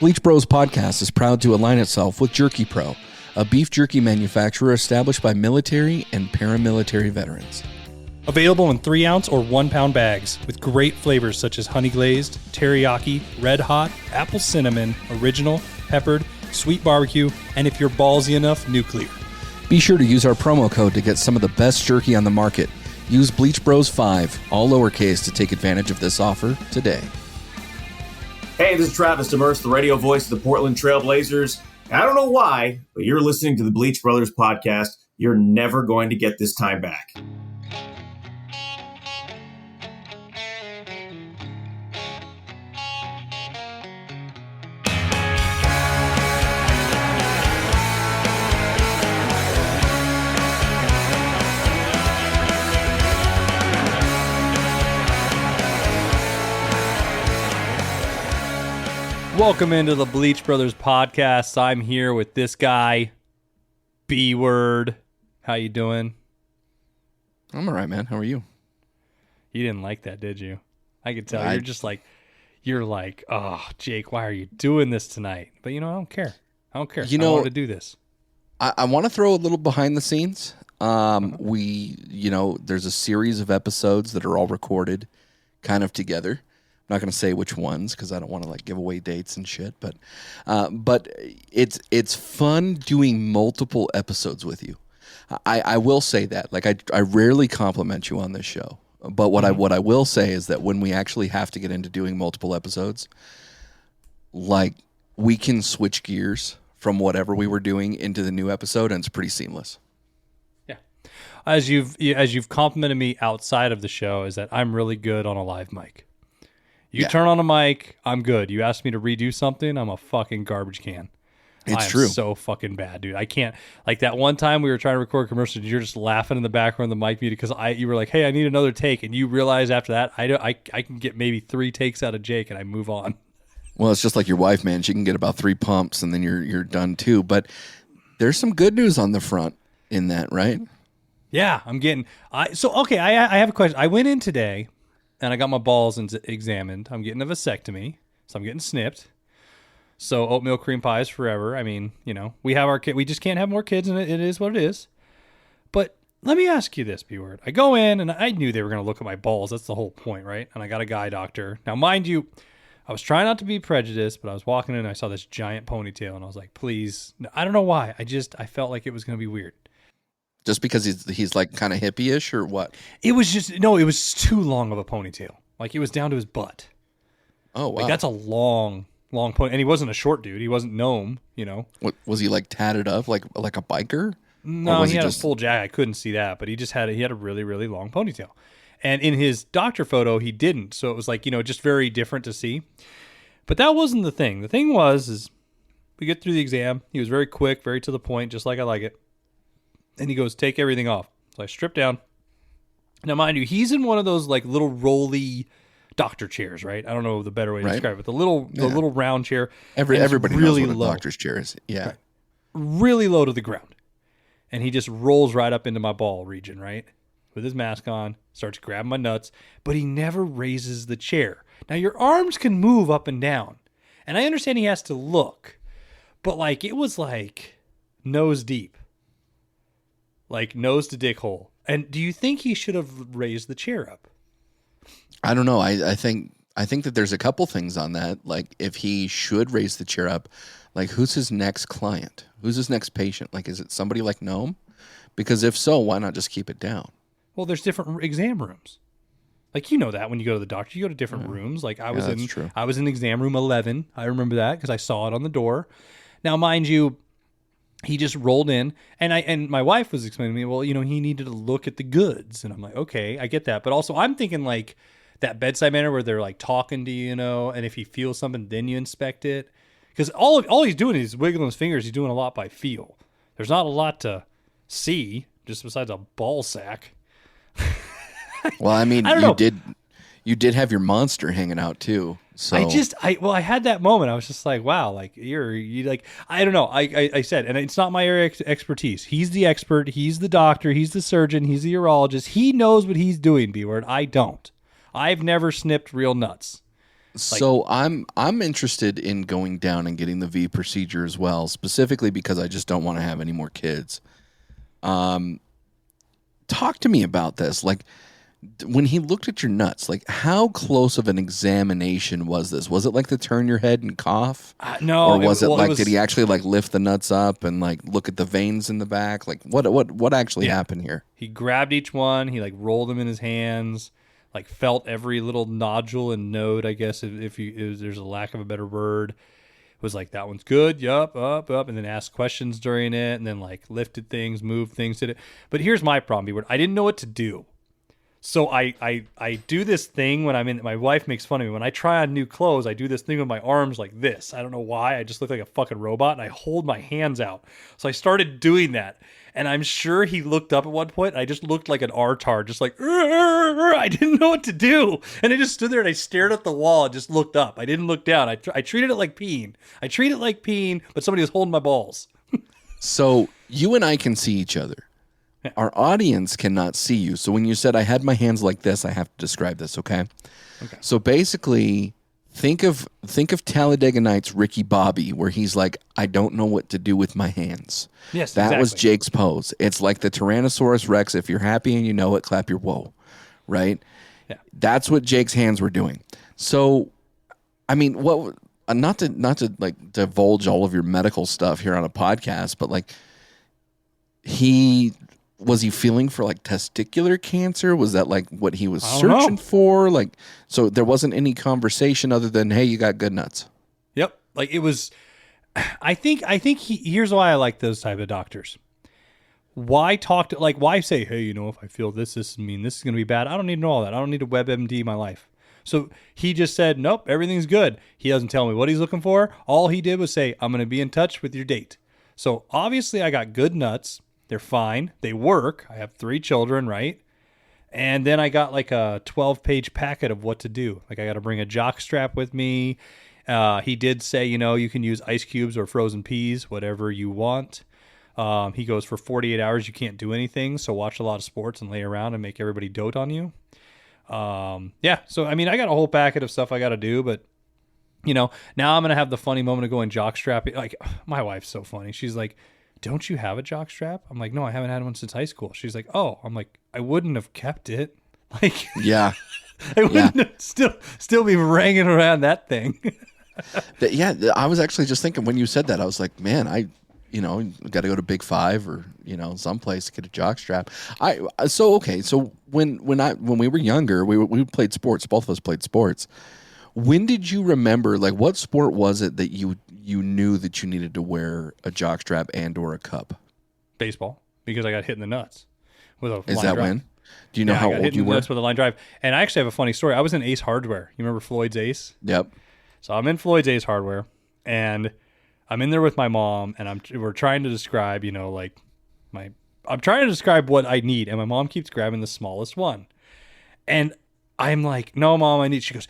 Bleach Bros Podcast is proud to align itself with Jerky Pro, a beef jerky manufacturer established by military and paramilitary veterans. Available in 3-ounce or 1-pound bags with great flavors such as honey glazed, teriyaki, red hot, apple cinnamon, original, peppered, sweet barbecue, and if you're ballsy enough, nuclear. Be sure to use our promo code to get some of the best jerky on the market. Use Bleach Bros 5, all lowercase, to take advantage of this offer today. Hey, this is Travis Demers, the radio voice of the Portland Trailblazers. I don't know why, but you're listening to the Bleach Brothers Podcast. You're never going to get this time back. Welcome into the Bleach Brothers Podcast. I'm here with this guy, B-Word. How you doing? I'm all right, man. How are you? You didn't like that, did you? I could tell. You're like, oh, Jake, why are you doing this tonight? But, I don't care. I want to do this. I want to throw a little behind the scenes. There's a series of episodes that are all recorded kind of together. I'm not going to say which ones because I don't want to give away dates and shit. But it's fun doing multiple episodes with you. I will say that. I rarely compliment you on this show. But what I will say is that when we actually have to get into doing multiple episodes, we can switch gears from whatever we were doing into the new episode, and it's pretty seamless. Yeah. As you've complimented me outside of the show, is that I'm really good on a live mic. You turn on a mic, I'm good. You ask me to redo something, I'm a fucking garbage can. It's true. So fucking bad, dude. I can't. Like that one time we were trying to record commercials, you're just laughing in the background, the mic muted because you were like, "Hey, I need another take," and you realize after that, I can get maybe 3 takes out of Jake, and I move on. Well, it's just like your wife, man. She can get about 3 pumps, and then you're done too. But there's some good news on the front in that, right? Yeah, I'm getting. I have a question. I went in today. And I got my balls examined. I'm getting a vasectomy, so I'm getting snipped. So oatmeal cream pies forever. I mean, we have our kid. We just can't have more kids, and it is what it is. But let me ask you this, B-Word. I go in, and I knew they were going to look at my balls. That's the whole point, right? And I got a guy doctor. Now, mind you, I was trying not to be prejudiced, but I was walking in, and I saw this giant ponytail, and I was like, please. I don't know why. I felt like it was going to be weird. Just because he's kind of hippie-ish or what? It was it was too long of a ponytail. It was down to his butt. Oh, wow. That's a long pony. And he wasn't a short dude. He wasn't Gnome, What, was he tatted up like a biker? No, he had a full jacket. I couldn't see that, but he had a really, really long ponytail. And in his doctor photo, he didn't. So it was just very different to see. But that wasn't the thing. The thing is we get through the exam. He was very quick, very to the point, just like I like it. And he goes, take everything off. So I strip down. Now, mind you, he's in one of those little rolly doctor chairs, right? I don't know the better way to describe it. The little round chair. Everybody really knows what low. A doctor's chair is. Yeah. Right. Really low to the ground. And he just rolls right up into my ball region, right? With his mask on, starts grabbing my nuts, but he never raises the chair. Now, your arms can move up and down. And I understand he has to look. But it was nose deep. Nose to dick hole. And do you think he should have raised the chair up? I don't know. I think that there's a couple things on that. If he should raise the chair up, who's his next client? Who's his next patient? Is it somebody like Gnome? Because if so, why not just keep it down? Well, there's different exam rooms. That when you go to the doctor, you go to different rooms. I was in exam room 11. I remember that because I saw it on the door. Now, mind you, he just rolled in, and my wife was explaining to me, well, he needed to look at the goods. And I'm like, okay, I get that. But also I'm thinking that bedside manner where they're talking to you, and if he feels something, then you inspect it. Because all he's doing is wiggling his fingers. He's doing a lot by feel. There's not a lot to see, just besides a ball sack. Well, I mean, you did have your monster hanging out too. So I had that moment. I was just like, wow, I don't know. I said, and it's not my area expertise. He's the expert. He's the doctor. He's the surgeon. He's the urologist. He knows what he's doing, B-Word. I don't. I've never snipped real nuts. So I'm interested in going down and getting the V procedure as well, specifically because I just don't want to have any more kids. Talk to me about this. Like, when he looked at your nuts, like, how close of an examination was this? Was it like to turn your head and cough? No. Or was it like, did he actually like lift the nuts up and like look at the veins in the back? Like, what actually happened here? He grabbed each one. He like rolled them in his hands, like felt every little nodule and node, I guess, if there's a lack of a better word. It was like, that one's good, yup, up, and then asked questions during it, and then like lifted things, moved things, did it. But here's my problem, B-word. I didn't know what to do. So I do this thing when I'm in, my wife makes fun of me. When I try on new clothes, I do this thing with my arms like this. I don't know why. I just look like a fucking robot, and I hold my hands out. So I started doing that. And I'm sure he looked up at one point, and I just looked like an R-tard, just like, I didn't know what to do. And I just stood there, and I stared at the wall and just looked up. I didn't look down. I treated it like peeing. But somebody was holding my balls. So you and I can see each other. Our audience cannot see you. So when you said I had my hands like this, I have to describe this, okay? Okay. So basically, think of Talladega Nights' Ricky Bobby, where he's like, I don't know what to do with my hands. Yes, that was Jake's pose. It's like the Tyrannosaurus Rex. If you're happy and you know it, clap your whoa, right? Yeah. That's what Jake's hands were doing. So, I mean, what? Not to like divulge all of your medical stuff here on a podcast, but like, was he feeling for like testicular cancer? Was that like what he was searching for? Like, so there wasn't any conversation other than, hey, you got good nuts. Yep. Like it was, I think here's why I like those type of doctors. Why say, hey, you know, if I feel this is going to be bad. I don't need to know all that. I don't need to WebMD my life. So he just said, nope, everything's good. He doesn't tell me what he's looking for. All he did was say, I'm going to be in touch with your date. So obviously I got good nuts. They're fine. They work. I have 3 children, right? And then I got like a 12-page packet of what to do. Like I got to bring a jock strap with me. He did say, you know, you can use ice cubes or frozen peas, whatever you want. He goes, for 48 hours, you can't do anything. So watch a lot of sports and lay around and make everybody dote on you. Yeah. So, I mean, I got a whole packet of stuff I got to do, but you know, now I'm going to have the funny moment of going jock strapping. Like my wife's so funny. She's like, don't you have a jock strap? I'm like, no, I haven't had one since high school. She's like, oh. I'm like, I wouldn't have kept it. Like, yeah, I wouldn't have still be ringing around that thing. Yeah, I was actually just thinking when you said that, I was like, man, got to go to Big Five or someplace to get a jock strap. So when we were younger, we played sports. Both of us played sports. When did you remember, like, what sport was it that you knew that you needed to wear a jockstrap and or a cup? Baseball, because I got hit in the nuts with a line drive. Is that when? Do you know how old you were? Nuts with a line drive. And I actually have a funny story. I was in Ace Hardware. You remember Floyd's Ace? Yep. So I'm in Floyd's Ace Hardware, and I'm in there with my mom, and we're trying to describe, I'm trying to describe what I need, and my mom keeps grabbing the smallest one. And I'm like, no, Mom, I need. She goes,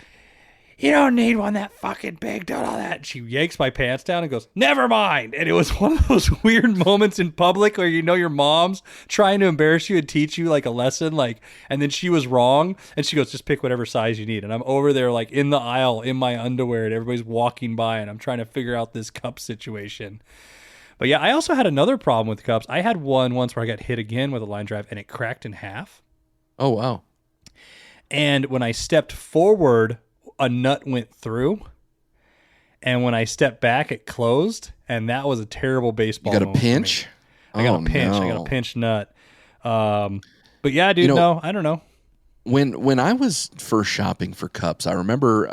you don't need one that fucking big, don't all that. And she yanks my pants down and goes, never mind. And it was one of those weird moments in public where your mom's trying to embarrass you and teach you like a lesson, like, and then she was wrong. And she goes, just pick whatever size you need. And I'm over there like in the aisle in my underwear and everybody's walking by and I'm trying to figure out this cup situation. But yeah, I also had another problem with cups. I had one once where I got hit again with a line drive and it cracked in half. Oh, wow. And when I stepped forward, a nut went through, and when I stepped back, it closed, and that was a terrible baseball. You got a pinch? I got a pinch. No. I got a pinch nut. But yeah, dude, no, I don't know. When I was first shopping for cups, I remember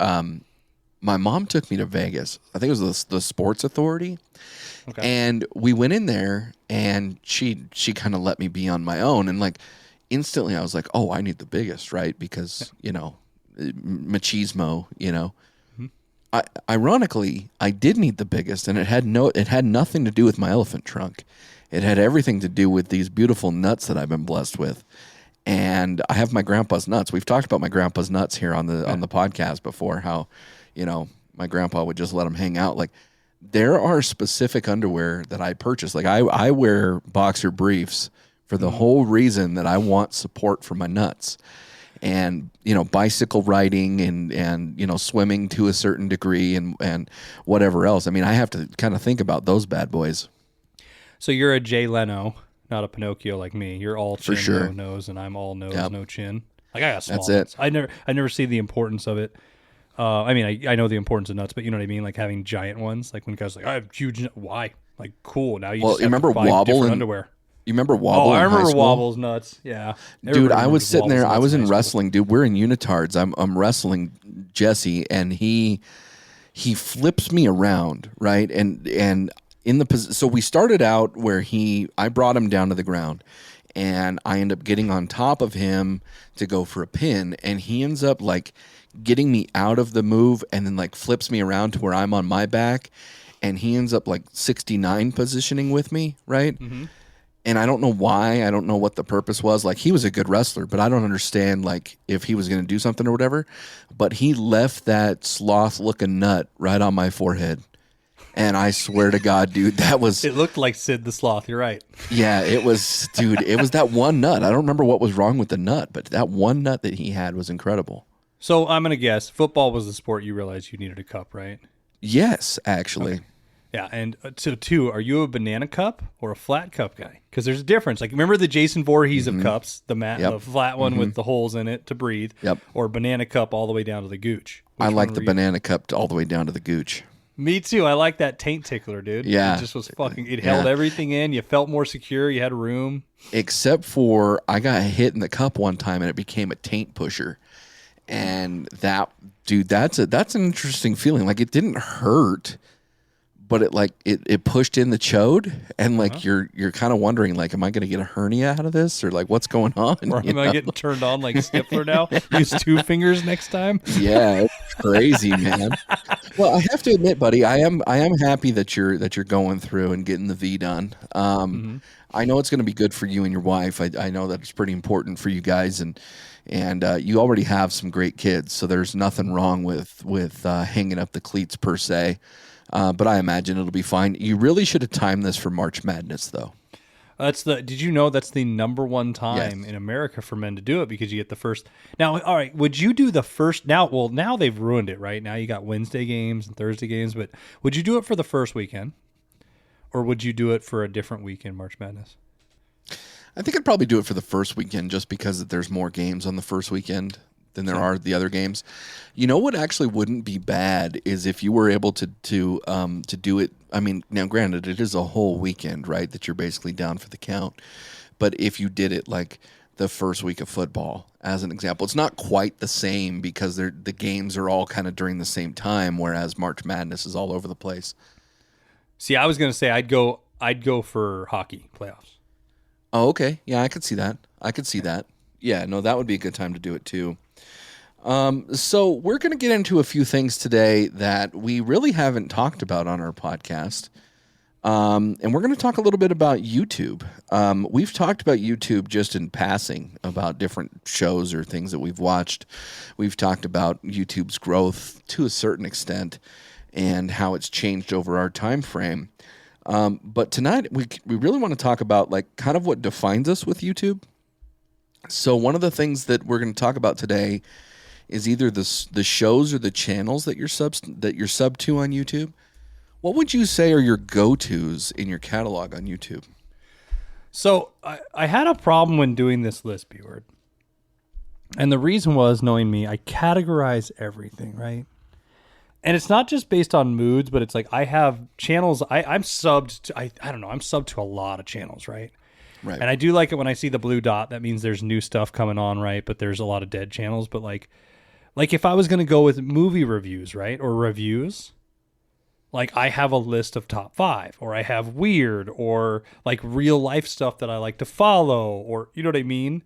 my mom took me to Vegas. I think it was the Sports Authority. Okay. And we went in there, and she kind of let me be on my own, and like instantly I was like, oh, I need the biggest, right? Because machismo, Mm-hmm. Ironically, I did need the biggest, and it had nothing to do with my elephant trunk. It had everything to do with these beautiful nuts that I've been blessed with. And I have my grandpa's nuts. We've talked about my grandpa's nuts here on the podcast before, how, my grandpa would just let them hang out. Like, there are specific underwear that I purchase. Like, I wear boxer briefs for the whole reason that I want support for my nuts. and bicycle riding and swimming to a certain degree and whatever else. I mean, I have to kind of think about those bad boys. So you're a Jay Leno, not a Pinocchio like me. You're all chin, for sure. no nose, and I'm all nose, no chin. Like I got small That's nuts. it. I never see the importance of it. I mean, I know the importance of nuts, but you know what I mean? Like having giant ones. Like when guys are like, I have huge. Why? Like, cool. Now you just have remember to buy Wobble different and underwear. You remember Wobble? I in remember high school? Wobble's nuts. Yeah, dude. I was sitting there. I was in high school. wrestling, dude. We're in unitards. I'm wrestling Jesse, and he flips me around, right? And in the so we started out where I brought him down to the ground, and I end up getting on top of him to go for a pin, and he ends up like getting me out of the move, and then like flips me around to where I'm on my back, and he ends up like 69 positioning with me, right? Mm-hmm. And I don't know why. I don't know what the purpose was. Like, he was a good wrestler, but I don't understand, like, if he was going to do something or whatever. But he left that sloth-looking nut right on my forehead. And I swear to God, dude, that was... It looked like Sid the Sloth. You're right. Yeah, it was... Dude, it was that one nut. I don't remember what was wrong with the nut, but that one nut that he had was incredible. So I'm going to guess football was the sport you realized you needed a cup, right? Yes, actually. Okay. Yeah, and so two, are you a banana cup or a flat cup guy? Because there's a difference. Like, remember the Jason Voorhees of cups, the flat one with the holes in it to breathe, or banana cup all the way down to the gooch? I like the banana cup all the way down to the gooch. Me too. I like that taint tickler, dude. Yeah. It just was fucking, it held everything in. You felt more secure. You had room. Except for I got hit in the cup one time and it became a taint pusher. And that, dude, that's an interesting feeling. Like, it didn't hurt, but it pushed in the chode, and like you're kind of wondering, like, am I going to get a hernia out of this, or like what's going on? Or am I getting turned on like Stifler now? Use 2 fingers next time. Yeah, it's crazy, man. Well, I have to admit, buddy, I am happy that you're going through and getting the V done. I know it's going to be good for you and your wife. I know that it's pretty important for you guys, and you already have some great kids, so there's nothing wrong with hanging up the cleats per se. But I imagine it'll be fine. You really should have timed this for March Madness, though. Did you know that's the number one time in America for men to do it, because you get the first. Now, all right, would you do the first? Now they've ruined it, right? Now you got Wednesday games and Thursday games, but would you do it for the first weekend, or would you do it for a different weekend, March Madness? I think I'd probably do it for the first weekend, just because there's more games on the first weekend than there are the other games. You know what actually wouldn't be bad is if you were able to do it. I mean, now granted, it is a whole weekend, right, that you're basically down for the count. But if you did it like the first week of football, as an example, it's not quite the same because the games are all kind of during the same time, whereas March Madness is all over the place. See, I was going to say I'd go for hockey playoffs. Oh, okay. Yeah, I could see that. Yeah, no, that would be a good time to do it too. So we're going to get into a few things today that we really haven't talked about on our podcast. And we're going to talk a little bit about YouTube. We've talked about YouTube just in passing about different shows or things that we've watched. We've talked about YouTube's growth to a certain extent and how it's changed over our time frame. But tonight we really want to talk about like kind of what defines us with YouTube. So one of the things that we're going to talk about today is either the shows or the channels that you're sub to on YouTube. What would you say are your go-tos in your catalog on YouTube? So I had a problem when doing this list, B-Word. And the reason was, knowing me, I categorize everything, right? And it's not just based on moods, but it's like I have channels. I'm subbed to, I don't know, I'm subbed to a lot of channels, right? Right. And I do like it when I see the blue dot. That means there's new stuff coming on, right? But there's a lot of dead channels. But like if I was going to go with movie reviews, right? Or reviews, like I have a list of top 5, or I have weird, or like real life stuff that I like to follow, or you know what I mean?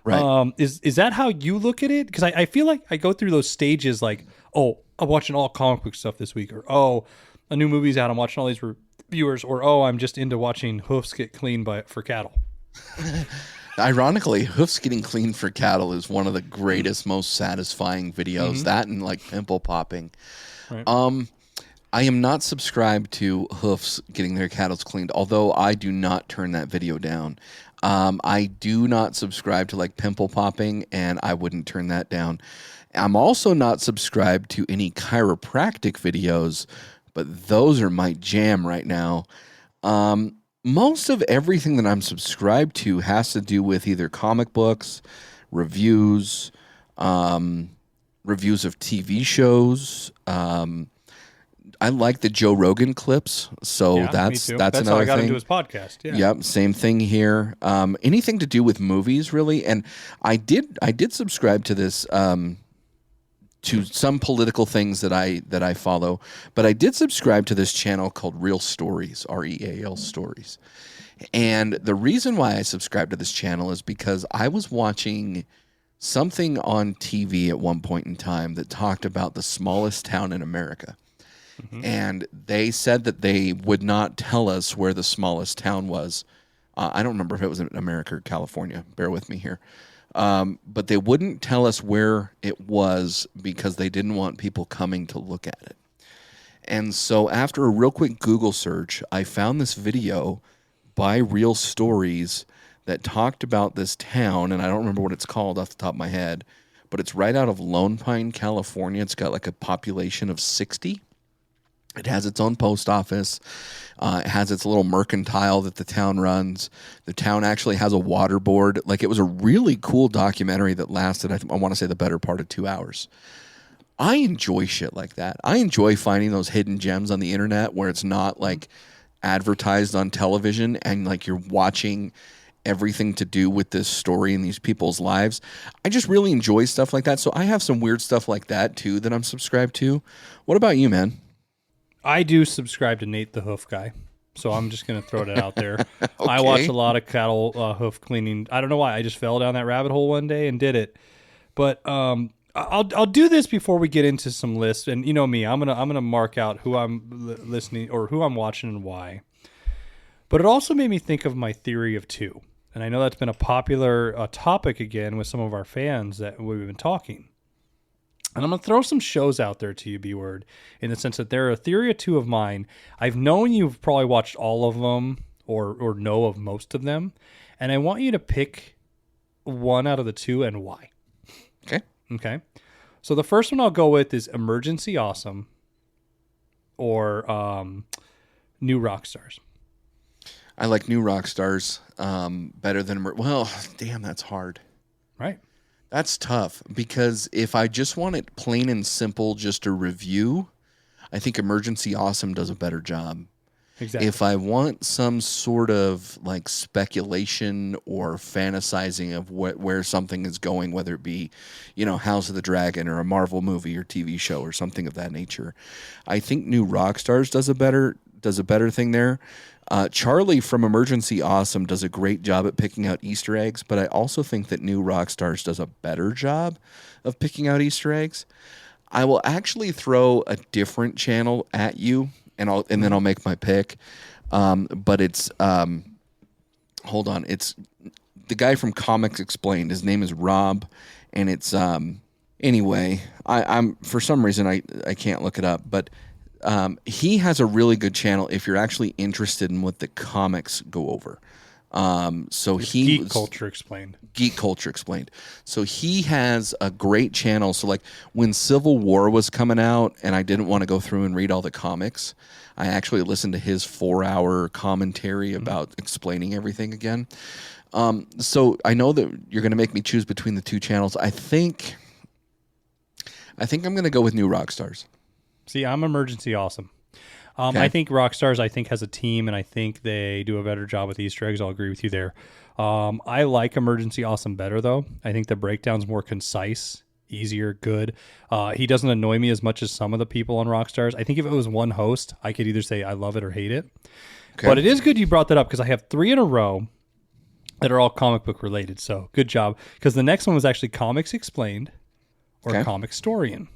Right. Is that how you look at it? Because I feel like I go through those stages like, oh, I'm watching all comic book stuff this week, or oh, a new movie's out, I'm watching all these reviewers, or oh, I'm just into watching hoofs get cleaned for cattle. Ironically, hoofs getting cleaned for cattle is one of the greatest, most satisfying videos. That and like pimple popping. Right. I am not subscribed to Hoofs getting their cattle cleaned, although I do not turn that video down. I do not subscribe to like pimple popping, and I wouldn't turn that down. I'm also not subscribed to any chiropractic videos, but those are my jam right now. Most of everything that I'm subscribed to has to do with either comic books, reviews, reviews of TV shows. I like the Joe Rogan clips, so that's another how I got thing. into his podcast. Yeah. Yep, same thing here. Anything to do with movies, really, and I did subscribe to this to some political things that I follow, but I did subscribe to this channel called Real Stories, REAL Stories, and the reason why I subscribed to this channel is because I was watching something on TV at one point in time that talked about the smallest town in America. Mm-hmm. And they said that they would not tell us where the smallest town was. I don't remember if it was in America or California. Bear with me here. But they wouldn't tell us where it was because they didn't want people coming to look at it. And so after a real quick Google search, I found this video by Real Stories that talked about this town, and I don't remember what it's called off the top of my head, but it's right out of Lone Pine, California. It's got like a population of 60. It has its own post office. It has its little mercantile that the town runs. The town actually has a water board. Like, it was a really cool documentary that lasted, I want to say, the better part of 2 hours. I enjoy shit like that. I enjoy finding those hidden gems on the internet where it's not like advertised on television and like you're watching everything to do with this story and these people's lives. I just really enjoy stuff like that. So I have some weird stuff like that too that I'm subscribed to. What about you, man? I do subscribe to Nate the Hoof Guy, so I'm just going to throw that out there. Okay. I watch a lot of cattle hoof cleaning. I don't know why. I just fell down that rabbit hole one day and did it. But I'll do this before we get into some lists. And you know me, I'm gonna mark out who I'm listening or who I'm watching and why. But it also made me think of my theory of two, and I know that's been a popular topic again with some of our fans that we've been talking. And I'm going to throw some shows out there to you, B-Word, in the sense that they're a theory or two of mine. I've known you've probably watched all of them or know of most of them. And I want you to pick one out of the two and why. Okay. So the first one I'll go with is Emergency Awesome or New Rockstars. I like New Rockstars better than... Well, damn, that's hard. Right. That's tough because if I just want it plain and simple, just a review, I think Emergency Awesome does a better job. Exactly. If I want some sort of like speculation or fantasizing of where something is going, whether it be, House of the Dragon or a Marvel movie or TV show or something of that nature, I think New Rockstars does a better thing there. Charlie from Emergency Awesome does a great job at picking out Easter eggs, but I also think that New Rockstars does a better job of picking out Easter eggs. I will actually throw a different channel at you, and then I'll make my pick. But it's hold on, it's the guy from Comics Explained. His name is Rob, and it's anyway. I'm for some reason I can't look it up, but. He has a really good channel if you're actually interested in what the comics go over. Geek Culture Explained. Geek Culture Explained. So he has a great channel. So like when Civil War was coming out and I didn't want to go through and read all the comics, I actually listened to his 4-hour commentary about explaining everything again. So I know that you're going to make me choose between the two channels. I think I'm going to go with New Rockstars. See, I'm Emergency Awesome. Okay. I think Rockstars, has a team, and I think they do a better job with Easter eggs. I'll agree with you there. I like Emergency Awesome better, though. I think the breakdown's more concise, easier, good. He doesn't annoy me as much as some of the people on Rockstars. I think if it was one host, I could either say I love it or hate it. Okay. But it is good you brought that up because I have 3 in a row that are all comic book related. So good job. Because the next one was actually Comics Explained or Comic Storian.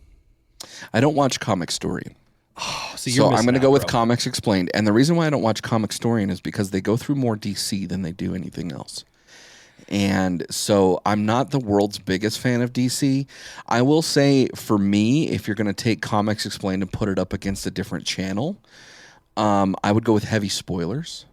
I don't watch Comic Storian. Oh, so I'm going to go with Comics Explained. And the reason why I don't watch Comic Storian is because they go through more DC than they do anything else. And so I'm not the world's biggest fan of DC. I will say, for me, if you're going to take Comics Explained and put it up against a different channel, I would go with heavy spoilers.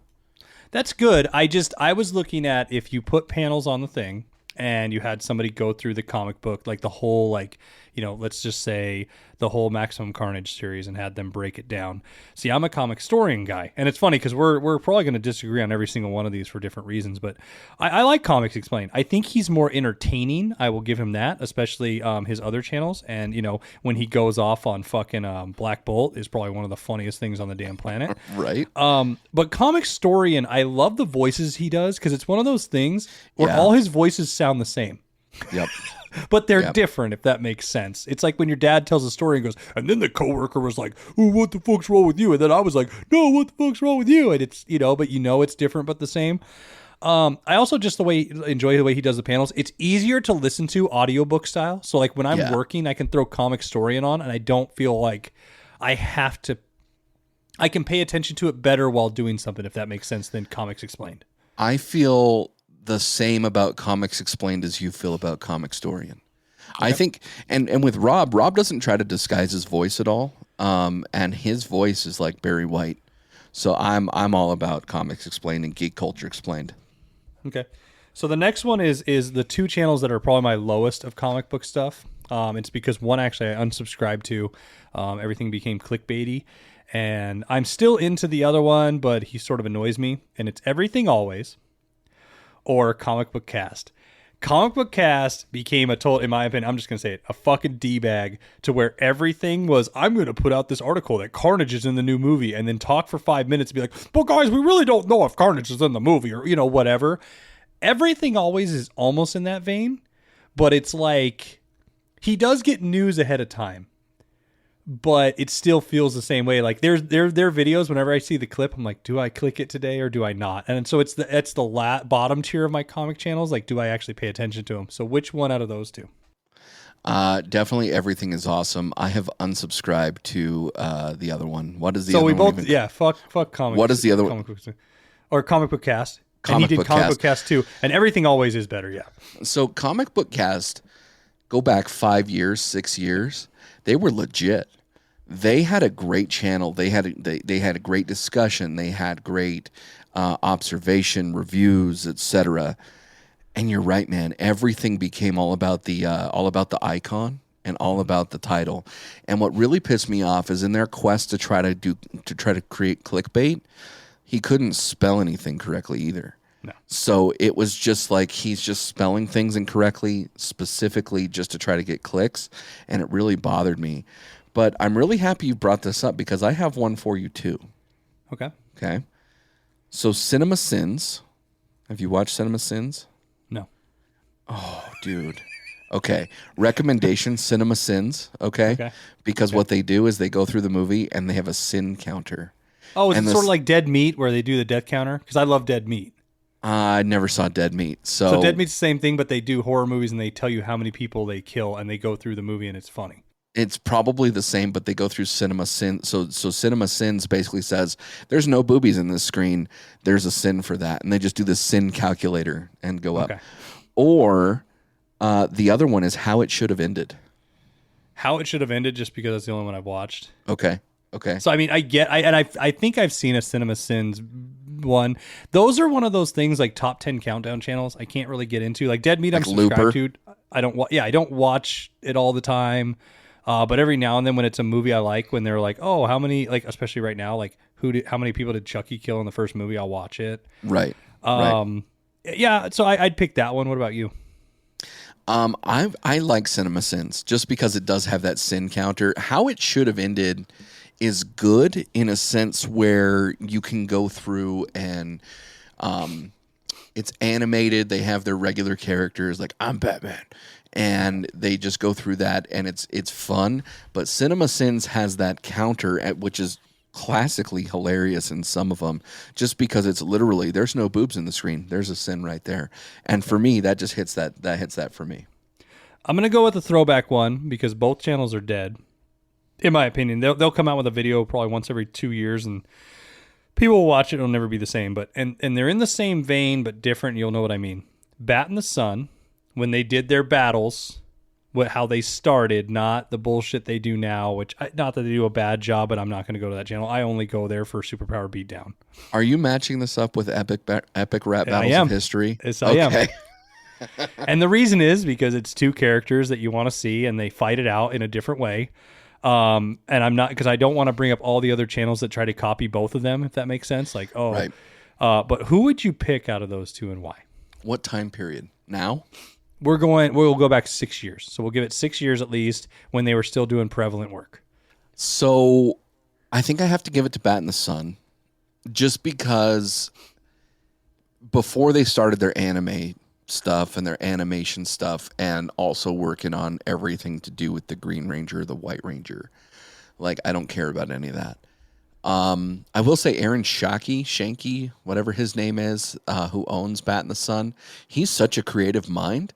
That's good. I was looking at if you put panels on the thing and you had somebody go through the comic book, like the whole, like, you know, let's just say the whole Maximum Carnage series and had them break it down. See, I'm a comic historian guy, and it's funny because we're probably going to disagree on every single one of these for different reasons, but I like Comics Explained. I think he's more entertaining. I will give him that, especially his other channels. And, you know, when he goes off on fucking Black Bolt is probably one of the funniest things on the damn planet. Right. But Comic Historian, I love the voices he does because it's one of those things where all his voices sound the same. Yep. But they're different, if that makes sense. It's like when your dad tells a story and goes, and then the coworker was like, oh, what the fuck's wrong with you? And then I was like, no, what the fuck's wrong with you? And it's, you know, but you know it's different but the same. I also just enjoy the way he does the panels. It's easier to listen to audiobook style. So like when I'm working, I can throw Comic Historian on and I don't feel like I can pay attention to it better while doing something, if that makes sense, than Comics Explained. I feel the same about Comics Explained as you feel about Comic Historian. Okay. I think, and with Rob doesn't try to disguise his voice at all, and his voice is like Barry White. So I'm all about Comics Explained and Geek Culture Explained. Okay, so the next one is the two channels that are probably my lowest of comic book stuff. It's because one actually I unsubscribed to. Everything became clickbaity, and I'm still into the other one, but he sort of annoys me. And it's Everything Always or Comic Book Cast. Comic Book Cast became a total, in my opinion, I'm just going to say it, a fucking D-bag to where everything was, I'm going to put out this article that Carnage is in the new movie and then talk for 5 minutes and be like, but guys, we really don't know if Carnage is in the movie or, you know, whatever. Everything Always is almost in that vein, but it's like, he does get news ahead of time, but it still feels the same way. Like their videos, whenever I see the clip, I'm like, do I click it today or do I not? And so it's the bottom tier of my comic channels. Like, do I actually pay attention to them? So which one out of those two? Definitely Everything is awesome. I have unsubscribed to the other one. What is the other one? So we both, fuck comic. What is the other one? Or Comic Book Cast. And he did Comic Book Cast too. And Everything Always is better, yeah. So Comic Book Cast, go back 5 years, 6 years, they were legit. They had a great channel. They had a great discussion. They had great observation, reviews, etc. And you're right, man. Everything became all about the icon and all about the title. And what really pissed me off is in their quest to try to create clickbait, he couldn't spell anything correctly either. No. So it was just like he's just spelling things incorrectly, specifically just to try to get clicks, and it really bothered me. But I'm really happy you brought this up because I have one for you too. Okay. So Cinema Sins. Have you watched Cinema Sins? No. Oh, dude. Okay. Recommendation, Cinema Sins. Okay. Because what they do is they go through the movie and they have a sin counter. Oh, is it sort of like Dead Meat where they do the death counter? Because I love Dead Meat. I never saw Dead Meat. So Dead Meat's the same thing, but they do horror movies and they tell you how many people they kill and they go through the movie and it's funny. It's probably the same, but they go through Cinema Sins. So Cinema Sins basically says, there's no boobies in this screen. There's a sin for that. And they just do the sin calculator and go up. Or the other one is How It Should Have Ended. How It Should Have Ended, just because that's the only one I've watched. Okay. So, I mean, I think I've seen a Cinema Sins one. Those are one of those things like top 10 countdown channels I can't really get into. Like Dead Meat, like I'm subscribed to. I don't watch it all the time. But every now and then when it's a movie I like, when they're like, oh, how many, like, especially right now, like how many people did Chucky kill in the first movie? I'll watch it. Right. Yeah. So I'd pick that one. What about you? I like Cinema Sins just because it does have that sin counter. How It Should Have Ended is good in a sense where you can go through and, it's animated. They have their regular characters like I'm Batman. And they just go through that, and it's fun. But Cinema Sins has that counter, which is classically hilarious in some of them, just because it's literally there's no boobs in the screen. There's a sin right there, and for me, that just hits that. That hits that for me. I'm gonna go with the throwback one because both channels are dead, in my opinion. They'll come out with a video probably once every 2 years, and people will watch it. It'll never be the same, but and they're in the same vein but different. You'll know what I mean. Bat in the Sun, when they did their battles, how they started, not the bullshit they do now, which, not that they do a bad job, but I'm not going to go to that channel. I only go there for Superpower Beatdown. Are you matching this up with epic rap battles of history? Yes, I am. And the reason is because it's two characters that you want to see, and they fight it out in a different way. And I'm not, because I don't want to bring up all the other channels that try to copy both of them, if that makes sense. Like, right. But who would you pick out of those two and why? What time period? Now? We'll go back 6 years. So we'll give it 6 years at least, when they were still doing prevalent work. So I think I have to give it to Bat in the Sun, just because before they started their anime stuff and their animation stuff, and also working on everything to do with the Green Ranger, the White Ranger, like, I don't care about any of that. I will say Aaron Shanky, whatever his name is, who owns Bat in the Sun, he's such a creative mind.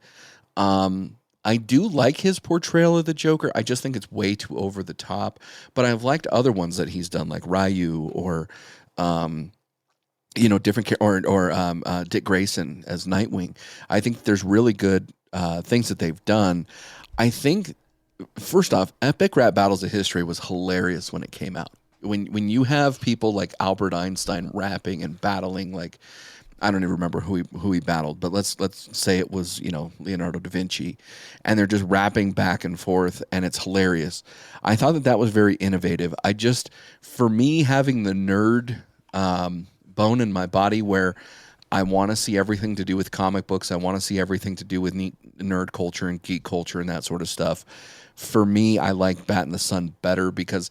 I do like his portrayal of the Joker. I just think it's way too over the top. But I've liked other ones that he's done, like Ryu or, different, or Dick Grayson as Nightwing. I think there's really good things that they've done. I think, first off, Epic Rap Battles of History was hilarious when it came out. When you have people like Albert Einstein rapping and battling, like, I don't even remember who he battled, but let's say it was, Leonardo da Vinci, and they're just rapping back and forth, and it's hilarious. I thought that was very innovative. For me, having the nerd bone in my body, where I want to see everything to do with comic books, I want to see everything to do with nerd culture and geek culture and that sort of stuff. For me, I like Bat in the Sun better, because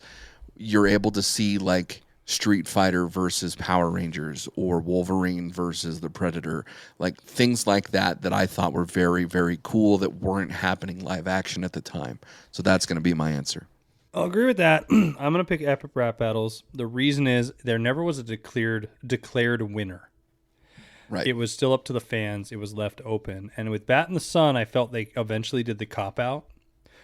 you're able to see, like, Street Fighter versus Power Rangers, or Wolverine versus the Predator, like things like that I thought were very, very cool that weren't happening live action at the time. So that's going to be my answer. I'll agree with that. I'm going to pick Epic Rap Battles. The reason is there never was a declared winner. Right. It was still up to the fans. It was left open. And with Bat in the Sun, I felt they eventually did the cop-out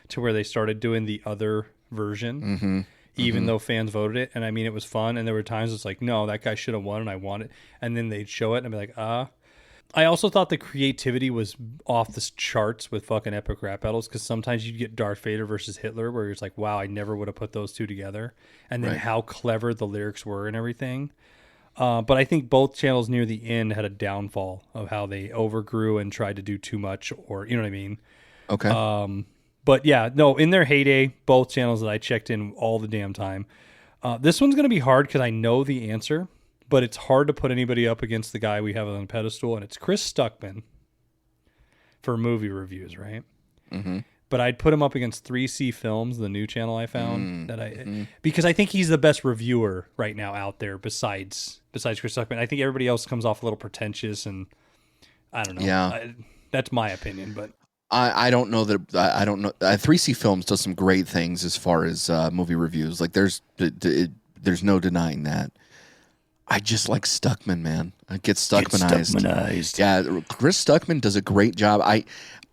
to where they started doing the other version. Mm-hmm. Even though fans voted it. And I mean, it was fun. And there were times it's like, no, that guy should have won and I want it. And then they'd show it and I'd be like, I also thought the creativity was off the charts with fucking Epic Rap Battles, because sometimes you'd get Darth Vader versus Hitler, where it's like, wow, I never would have put those two together. And then how clever the lyrics were and everything. But I think both channels near the end had a downfall of how they overgrew and tried to do too much, or, you know what I mean? Okay. But yeah, no, in their heyday, both channels that I checked in all the damn time. This one's going to be hard because I know the answer, but it's hard to put anybody up against the guy we have on the pedestal, and it's Chris Stuckman for movie reviews, right? Mm-hmm. But I'd put him up against 3C Films, the new channel I found, because I think he's the best reviewer right now out there besides Chris Stuckman. I think everybody else comes off a little pretentious, and I don't know. Yeah. That's my opinion, but I don't know that. I don't know. 3C Films does some great things as far as movie reviews. Like, there's no denying that. I just like Stuckman, man. I get Stuckmanized. Yeah, Chris Stuckman does a great job.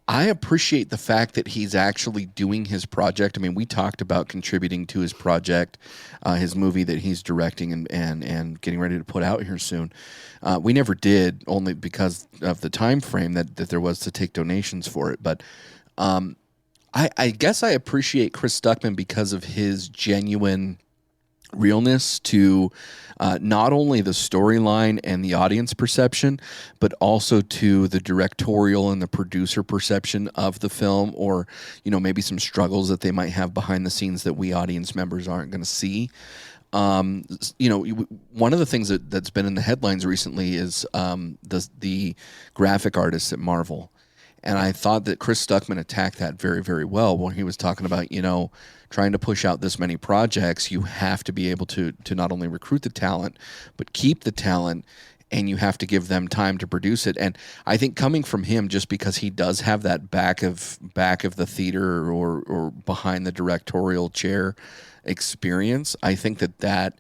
I appreciate the fact that he's actually doing his project. I mean, we talked about contributing to his project, his movie that he's directing and getting ready to put out here soon. We never did, only because of the time frame that there was to take donations for it. But I guess I appreciate Chris Stuckman because of his genuine realness to not only the storyline and the audience perception, but also to the directorial and the producer perception of the film, or, maybe some struggles that they might have behind the scenes that we audience members aren't going to see. One of the things that's been in the headlines recently is the graphic artists at Marvel. And I thought that Chris Stuckman attacked that very, very well when he was talking about, trying to push out this many projects. You have to be able to not only recruit the talent, but keep the talent, and you have to give them time to produce it. And I think coming from him, just because he does have that back of the theater or behind the directorial chair experience, I think that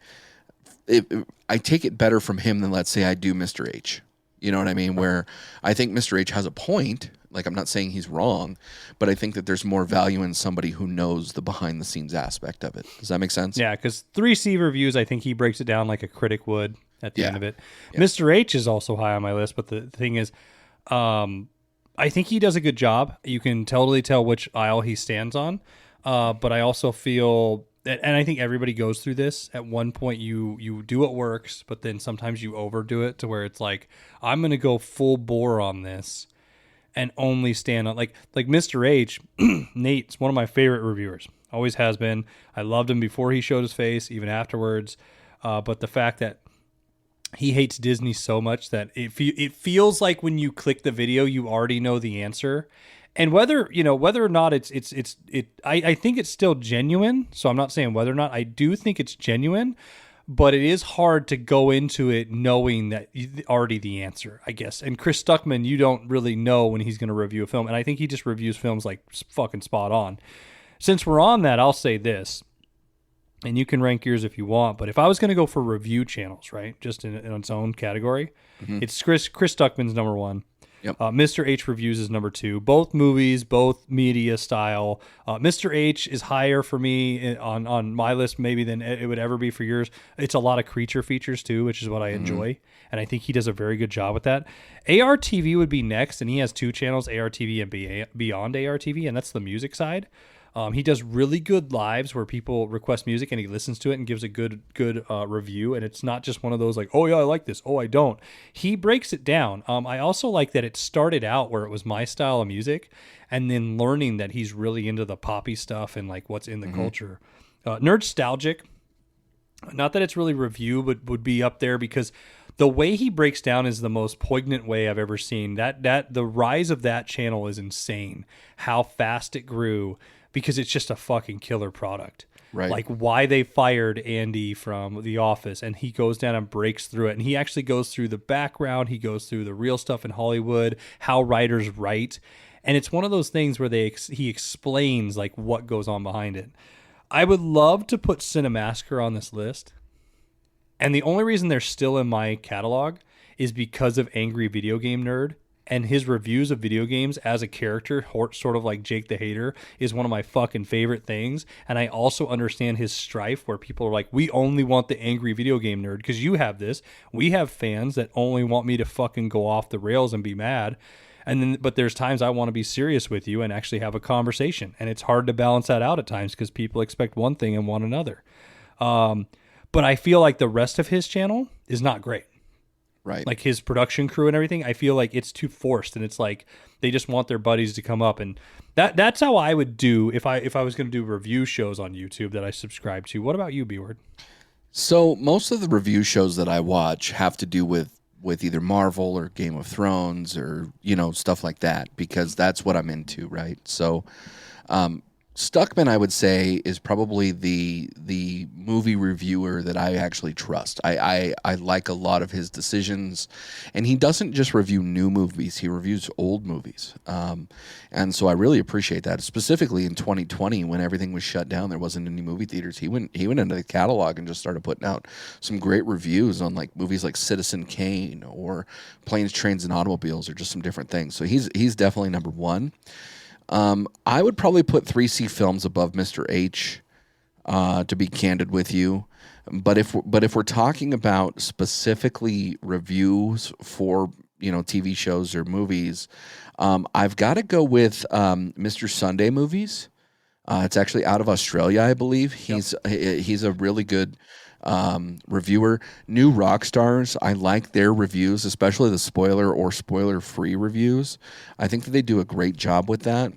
I take it better from him than, let's say, I do Mr. H. You know what I mean? Where I think Mr. H has a point. Like, I'm not saying he's wrong, but I think that there's more value in somebody who knows the behind-the-scenes aspect of it. Does that make sense? Yeah, because 3C Reviews, I think he breaks it down like a critic would at the end of it. Yeah. Mr. H is also high on my list, but the thing is, I think he does a good job. You can totally tell which aisle he stands on. But I also feel, and I think everybody goes through this. At one point, you do what works, but then sometimes you overdo it to where it's like, I'm going to go full bore on this and only stand on, like Mr. H, Nate's one of my favorite reviewers. Always has been. I loved him before he showed his face, even afterwards. But the fact that he hates Disney so much that it feels like when you click the video, you already know the answer. And whether or not I think it's still genuine. So I'm not saying whether or not. I do think it's genuine, but it is hard to go into it knowing that already the answer, I guess. And Chris Stuckman, you don't really know when he's going to review a film. And I think he just reviews films like fucking spot on. Since we're on that, I'll say this, and you can rank yours if you want, but if I was going to go for review channels, right, just in its own category, it's Chris Stuckman's number one. Yep. Mr. H Reviews is number two. Both movies, both media style. Mr. H is higher for me on my list maybe than it would ever be for yours. It's a lot of creature features too, which is what I enjoy, and I think he does a very good job with that. ARTV would be next, and he has two channels, ARTV and Beyond ARTV, and that's the music side. He does really good lives where people request music and he listens to it and gives a good review. And it's not just one of those like, oh yeah, I like this. Oh, I don't. He breaks it down. I also like that it started out where it was my style of music and then learning that he's really into the poppy stuff and like what's in the culture. Nerdstalgic, not that it's really review, but would be up there because the way he breaks down is the most poignant way I've ever seen. That the rise of that channel is insane. How fast it grew. Because it's just a fucking killer product. Right. Like why they fired Andy from The Office, and he goes down and breaks through it. And he actually goes through the background. He goes through the real stuff in Hollywood, how writers write. And it's one of those things where he explains like what goes on behind it. I would love to put Cinemassacre on this list. And the only reason they're still in my catalog is because of Angry Video Game Nerd. And his reviews of video games as a character, sort of like Jake the Hater, is one of my fucking favorite things. And I also understand his strife where people are like, we only want the angry video game nerd because you have this. We have fans that only want me to fucking go off the rails and be mad. But there's times I want to be serious with you and actually have a conversation. And it's hard to balance that out at times because people expect one thing and want another. But I feel like the rest of his channel is not great. Right. Like his production crew and everything, I feel like it's too forced, and it's like they just want their buddies to come up, and that's how I would do if I was going to do review shows on YouTube that I subscribe to. What about you, B-Word? So most of the review shows that I watch have to do with either Marvel or Game of Thrones or stuff like that because that's what I'm into, right? So Stuckman, I would say, is probably the movie reviewer that I actually trust. I like a lot of his decisions, and he doesn't just review new movies; he reviews old movies, and so I really appreciate that. Specifically in 2020, when everything was shut down, there wasn't any movie theaters. He went into the catalog and just started putting out some great reviews on like movies like Citizen Kane or Planes, Trains, and Automobiles, or just some different things. So he's definitely number one. I would probably put 3C Films above Mr. H, to be candid with you. But if we're talking about specifically reviews for TV shows or movies, I've got to go with Mr. Sunday Movies. It's actually out of Australia, I believe. He's a really good reviewer. New Rock Stars, I like their reviews, especially the spoiler or spoiler-free reviews. I think that they do a great job with that.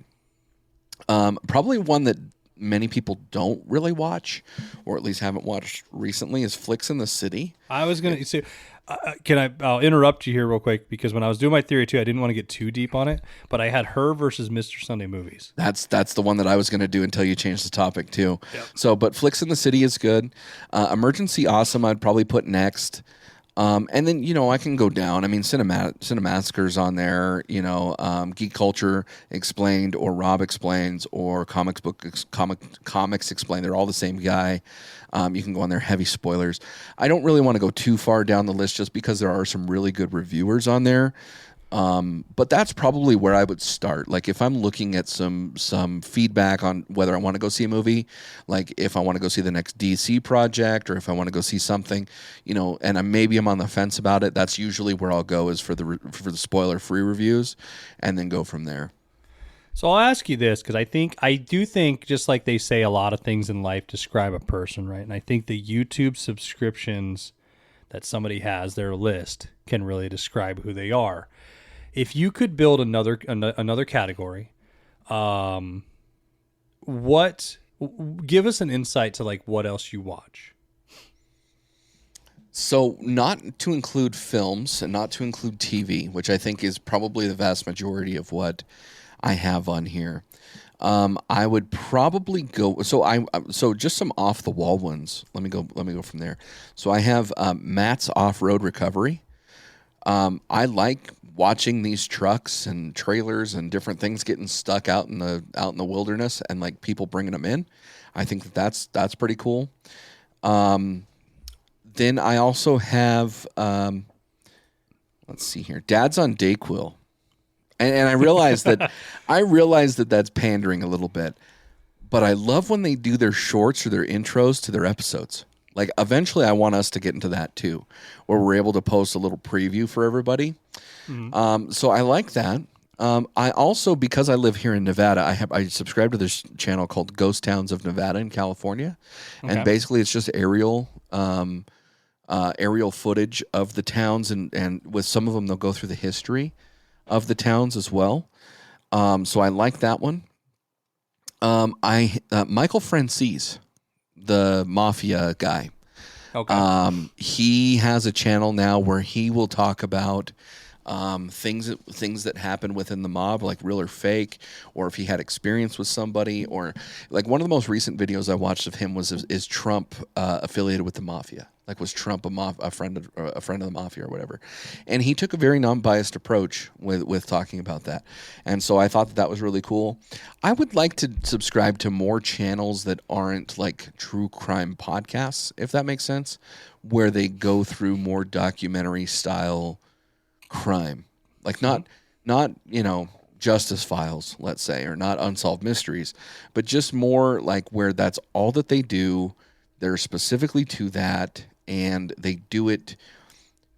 Probably one that many people don't really watch, or at least haven't watched recently, is Flicks in the City. I was going to say, I'll interrupt you here real quick because when I was doing my theory too, I didn't want to get too deep on it, but I had her versus Mr. Sunday Movies. That's the one that I was going to do until you changed the topic too. Yep. So, but Flicks in the City is good. Emergency Awesome, I'd probably put next. And then, I can go down. I mean, Cinemassacre's on there, Geek Culture Explained or Rob Explains or Comics Explained. They're all the same guy. You can go on there, heavy spoilers. I don't really want to go too far down the list just because there are some really good reviewers on there. But that's probably where I would start. Like if I'm looking at some feedback on whether I want to go see a movie, like if I want to go see the next DC project or if I want to go see something, and maybe I'm on the fence about it, that's usually where I'll go is for the spoiler-free reviews and then go from there. So I'll ask you this, because I do think, just like they say, a lot of things in life describe a person, right? And I think the YouTube subscriptions that somebody has, their list, can really describe who they are. If you could build another category, give us an insight to like what else you watch. So not to include films and not to include TV, which I think is probably the vast majority of what I have on here. I would probably go. So just some off the wall ones. Let me go from there. So I have Matt's Off-Road Recovery. I like watching these trucks and trailers and different things getting stuck out in the wilderness and like people bringing them in. I think that's pretty cool. Then I also have let's see here, Dad's on Dayquil. And I realize that that's pandering a little bit, but I love when they do their shorts or their intros to their episodes. Like eventually I want us to get into that too, where we're able to post a little preview for everybody. Mm-hmm. So I like that. I also, because I live here in Nevada, I subscribe to this channel called Ghost Towns of Nevada in California. Okay. And basically it's just aerial footage of the towns, and with some of them they'll go through the history of the towns as well. So I like that one. Michael Francis, the mafia guy. Okay. He has a channel now where he will talk about things that happen within the mob, like real or fake, or if he had experience with somebody, or like one of the most recent videos I watched of him is Trump affiliated with the mafia. Like, was Trump a friend of the mafia or whatever? And he took a very non-biased approach with talking about that. And so I thought that was really cool. I would like to subscribe to more channels that aren't like true crime podcasts, if that makes sense, where they go through more documentary style crime. Like not Justice Files, let's say, or not Unsolved Mysteries, but just more like where that's all that they do. They're specifically to that, and they do it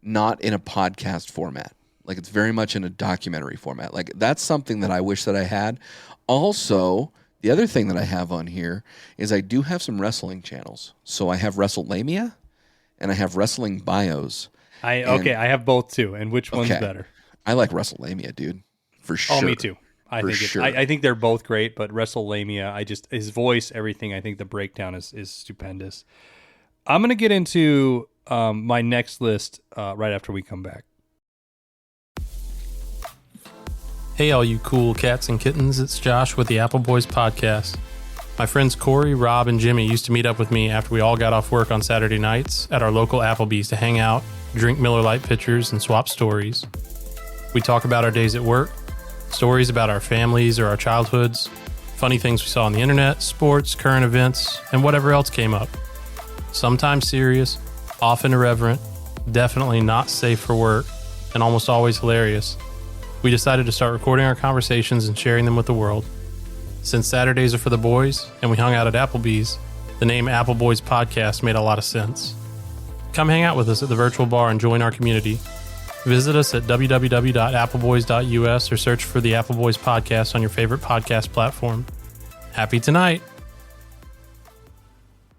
not in a podcast format. Like it's very much in a documentary format. Like that's something that I wish that I had. Also, the other thing that I have on here is I do have some wrestling channels. So I have WrestleLamia and I have Wrestling Bios. I have both too. And which one's better? I like WrestleLamia, dude, for sure. Oh, me too. I think they're both great, but WrestleLamia, his voice, everything. I think the breakdown is stupendous. I'm gonna get into my next list right after we come back. Hey, all you cool cats and kittens! It's Josh with the Appleboys Podcast. My friends Corey, Rob, and Jimmy used to meet up with me after we all got off work on Saturday nights at our local Applebee's to hang out, drink Miller Lite pitchers, and swap stories. We talk about our days at work, stories about our families or our childhoods, funny things we saw on the internet, sports, current events, and whatever else came up. Sometimes serious, often irreverent, definitely not safe for work, and almost always hilarious. We decided to start recording our conversations and sharing them with the world. Since Saturdays are for the boys, and we hung out at Applebee's, the name Appleboys Podcast made a lot of sense. Come hang out with us at the virtual bar and join our community. Visit us at www.appleboys.us or search for the Appleboys Podcast on your favorite podcast platform. Happy tonight!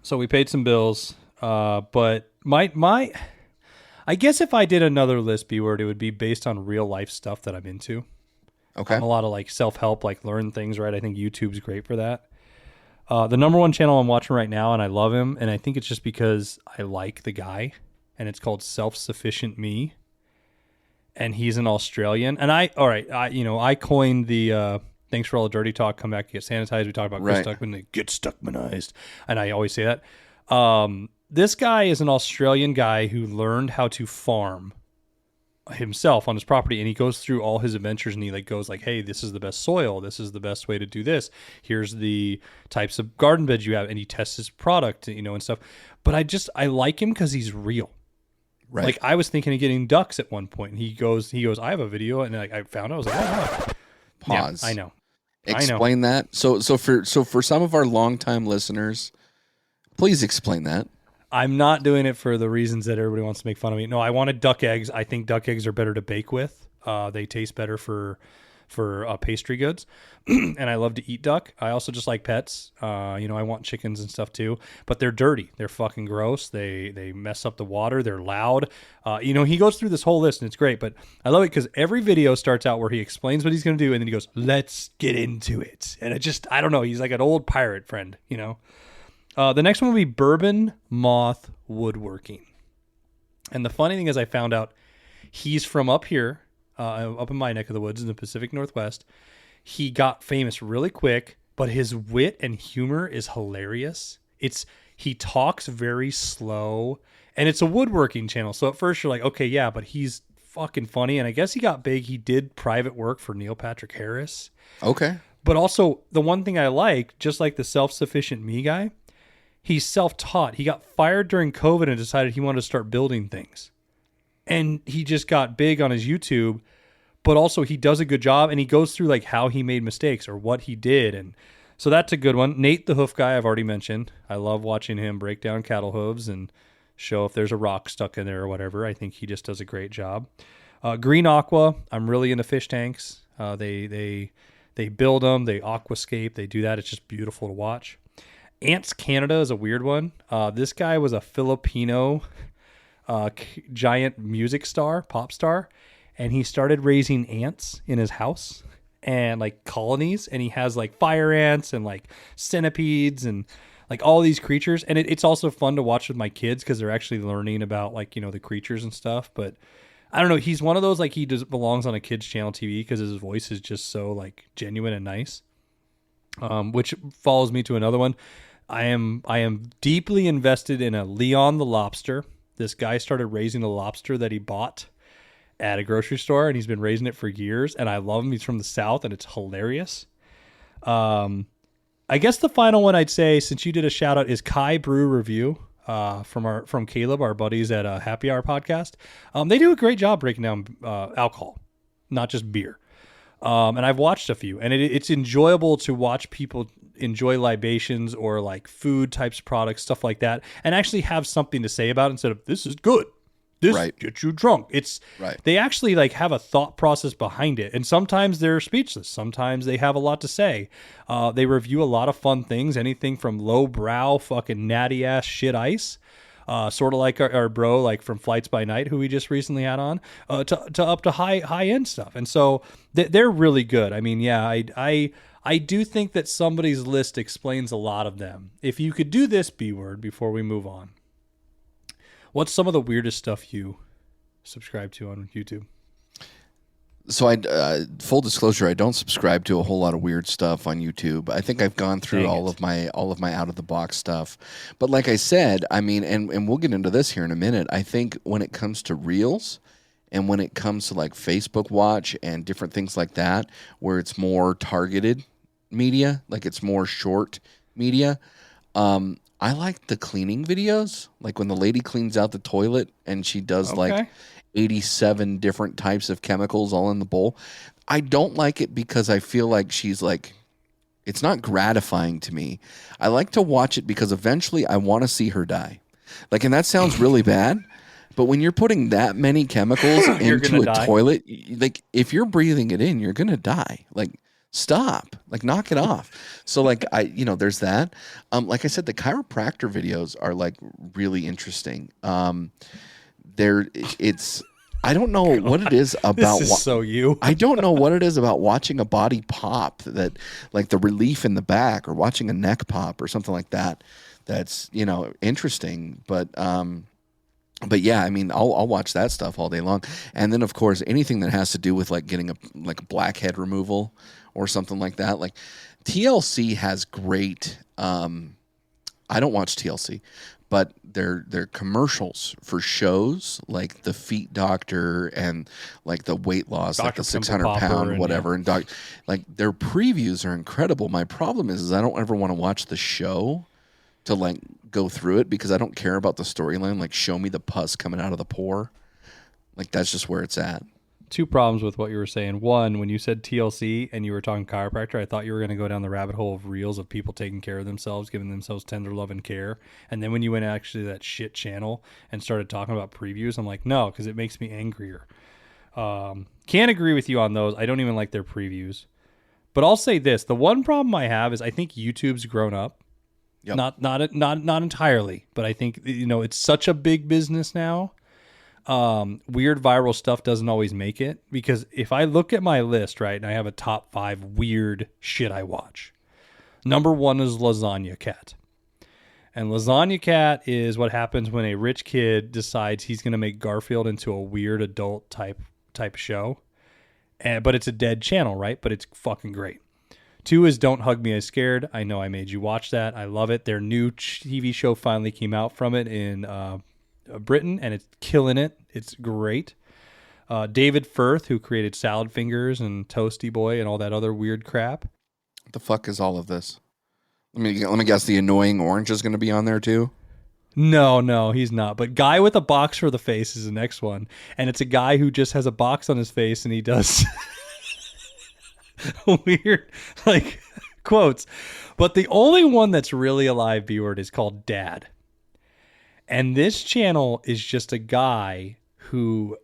So we paid some bills, but my I guess if I did another list, B-word, it would be based on real life stuff that I'm into. Okay. I'm a lot of like self-help, like learn things, right? I think YouTube's great for that. The number one channel I'm watching right now, and I love him, and I think it's just because I like the guy, and it's called Self-Sufficient Me. And he's an Australian. And I coined the thanks for all the dirty talk, come back, get sanitized. We talked about Chris Stuckman, get Stuckmanized. And I always say that. This guy is an Australian guy who learned how to farm himself on his property, and he goes through all his adventures, and he goes like, hey, this is the best soil, this is the best way to do this, here's the types of garden beds you have, and he tests his product, and stuff. But I like him because he's real. Right. Like I was thinking of getting ducks at one point, and he goes, I have a video, and like I found it. I was like, oh, no. Pause. Yeah, I know. Explain that. So for some of our longtime listeners, please explain that. I'm not doing it for the reasons that everybody wants to make fun of me. No, I wanted duck eggs. I think duck eggs are better to bake with. They taste better for pastry goods, and I love to eat duck. I also just like pets. I want chickens and stuff too, but they're dirty. They're fucking gross. They mess up the water. They're loud. He goes through this whole list, and it's great. But I love it because every video starts out where he explains what he's going to do, and then he goes, "Let's get into it." And I don't know. He's like an old pirate friend, The next one will be bourbon moth woodworking. And the funny thing is I found out he's from up here, up in my neck of the woods in the Pacific Northwest. He got famous really quick, but his wit and humor is hilarious. He talks very slow, and it's a woodworking channel. So at first you're like, okay, yeah, but he's fucking funny. And I guess he got big. He did private work for Neil Patrick Harris. Okay. But also the one thing I like, just like the self-sufficient me guy, he's self-taught. He got fired during COVID and decided he wanted to start building things. And he just got big on his YouTube, but also he does a good job, and he goes through like how he made mistakes or what he did. And so that's a good one. Nate, the hoof guy, I've already mentioned. I love watching him break down cattle hooves and show if there's a rock stuck in there or whatever. I think he just does a great job. Green Aqua, I'm really into fish tanks. They build them, they aquascape, they do that. It's just beautiful to watch. Ants Canada is a weird one. This guy was a Filipino giant music star, pop star, and he started raising ants in his house and like colonies, and he has like fire ants and like centipedes and like all these creatures. And it's also fun to watch with my kids because they're actually learning about like, the creatures and stuff. But I don't know, he's one of those, like he belongs on a kids channel TV because his voice is just so like genuine and nice. Which follows me to another one. I am deeply invested in a Leon the lobster. This guy started raising a lobster that he bought at a grocery store, and he's been raising it for years, and I love him. He's from the South, and it's hilarious. I guess the final one I'd say, since you did a shout out, is Kai Brew Review from Caleb, our buddies at Happy Hour Podcast. They do a great job breaking down alcohol, not just beer. And I've watched a few, and it's enjoyable to watch people enjoy libations or like food types of products, stuff like that, and actually have something to say about it instead of this is good, this gets you drunk. It's They actually like have a thought process behind it, and sometimes they're speechless. Sometimes they have a lot to say. They review a lot of fun things, anything from low brow fucking natty ass shit ice. Sort of like our bro, like from Flights by Night, who we just recently had on, to up to high end stuff, and so they're really good. I mean, yeah, I do think that somebody's list explains a lot of them. If you could do this B word before we move on, what's some of the weirdest stuff you subscribe to on YouTube? So full disclosure, I don't subscribe to a whole lot of weird stuff on YouTube. I think I've gone through all of my out of the box stuff. But like I said, I mean, and we'll get into this here in a minute. I think when it comes to Reels and when it comes to like Facebook Watch and different things like that, where it's more targeted media, like it's more short media, I like the cleaning videos, like when the lady cleans out the toilet and she does like 87 different types of chemicals all in the bowl. I don't like it because I feel like she's like, it's not gratifying to me. I like to watch it because eventually I want to see her die. Like, and that sounds really bad, but when you're putting that many chemicals into a toilet, like if you're breathing it in, you're going to die. Like, stop, like knock it off. So like there's that. Like I said, the chiropractor videos are like really interesting. I don't know what it is about. This is so you. I don't know what it is about watching a body pop, that like the relief in the back, or watching a neck pop or something like that. That's interesting, but yeah, I mean, I'll watch that stuff all day long. And then of course anything that has to do with like getting a blackhead removal or something like that. Like TLC has great. I don't watch TLC. But they're commercials for shows like the Feet Doctor and like the weight loss, Dr. like the 600-pound whatever, and like their previews are incredible. My problem is I don't ever want to watch the show to like go through it because I don't care about the storyline. Like, show me the pus coming out of the pore. Like, that's just where it's at. Two problems with what you were saying. One, when you said TLC and you were talking chiropractor, I thought you were going to go down the rabbit hole of reels of people taking care of themselves, giving themselves tender love and care. And then when you went actually to that shit channel and started talking about previews, I'm like, no, because it makes me angrier. Can't agree with you on those. I don't even like their previews. But I'll say this. The one problem I have is I think YouTube's grown up. Yep. Not entirely, but I think, it's such a big business now. Weird viral stuff doesn't always make it, because if I look at my list, right, and I have a top 5 weird shit I watch, number 1 is Lasagna Cat. And Lasagna Cat is what happens when a rich kid decides he's going to make Garfield into a weird adult type show. But it's a dead channel, right? But it's fucking great. 2 is Don't Hug Me, I Scared. I know I made you watch that. I love it. Their new TV show finally came out from it in Britain, and it's killing it. It's great. David Firth, who created Salad Fingers and Toasty Boy and all that other weird crap. What the fuck is all of this? Let me guess. The Annoying Orange is going to be on there too. No, he's not. But Guy with a Box for the Face is the next one, and it's a guy who just has a box on his face, and he does weird quotes. But the only one that's really alive, B-word, is called Dad. And this channel is just a guy who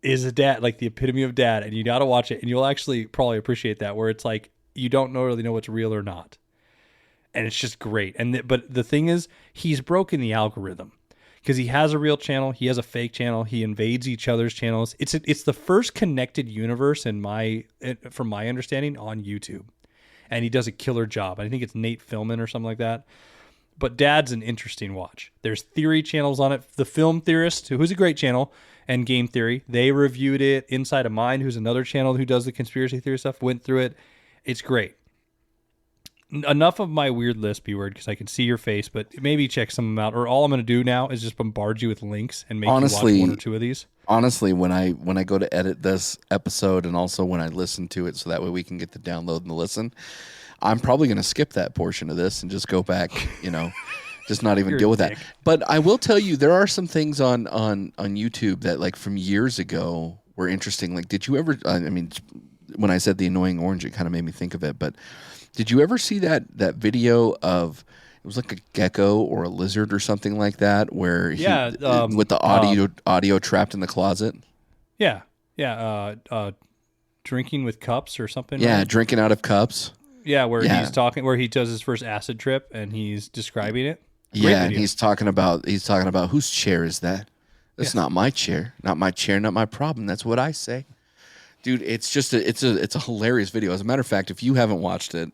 is a dad, like the epitome of dad. And you got to watch it, and you'll actually probably appreciate that, where it's like you don't really know what's real or not. And it's just great. But the thing is, he's broken the algorithm, because he has a real channel, he has a fake channel, he invades each other's channels. It's the first connected universe from my understanding on YouTube, and he does a killer job. I think it's Nate Filman or something like that. But Dad's an interesting watch. There's theory channels on it. The Film Theorist, who's a great channel, and Game Theory, they reviewed it. Inside of Mind, who's another channel who does the conspiracy theory stuff, went through it. It's great. Enough of my weird list, B-word, because I can see your face, but maybe check some of them out. Or all I'm going to do now is just bombard you with links and make you watch 1 or 2 of these. Honestly, when I go to edit this episode, and also when I listen to it, so that way we can get the download and the listen, I'm probably going to skip that portion of this and just go back, just not even deal with that. But I will tell you, there are some things on YouTube that, like, from years ago were interesting. Like, did you ever, when I said The Annoying Orange, it kind of made me think of it, but did you ever see that video of, it was like a gecko or a lizard or something like that, where with the audio trapped in the closet? Yeah. Drinking with cups or something. Yeah, right? Drinking out of cups. Yeah, he's talking, where he does his first acid trip and he's describing it. And he's talking about whose chair is that? That's not my chair. Not my chair, not my problem. That's what I say. Dude, it's just it's a hilarious video. As a matter of fact, if you haven't watched it,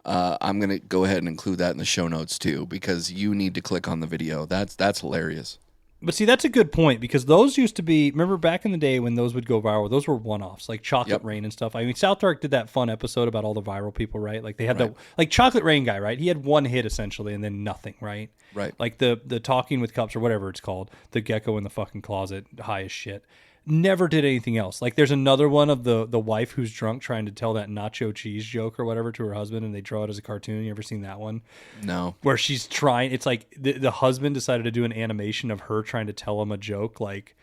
I'm gonna go ahead and include that in the show notes too, because you need to click on the video. That's hilarious. But see, that's a good point, because those used to be, remember back in the day when those would go viral, those were one-offs, like Chocolate Rain and stuff. I mean, South Park did that fun episode about all the viral people, right? Like they had like Chocolate Rain guy, right? He had one hit essentially and then nothing, right? Right. Like the Talking with Cups or whatever it's called, the gecko in the fucking closet, high as shit. Never did anything else. Like there's another one of the wife who's drunk trying to tell that nacho cheese joke or whatever to her husband, and they draw it as a cartoon. You ever seen that one? No. Where she's trying, it's like the husband decided to do an animation of her trying to tell him a joke, like,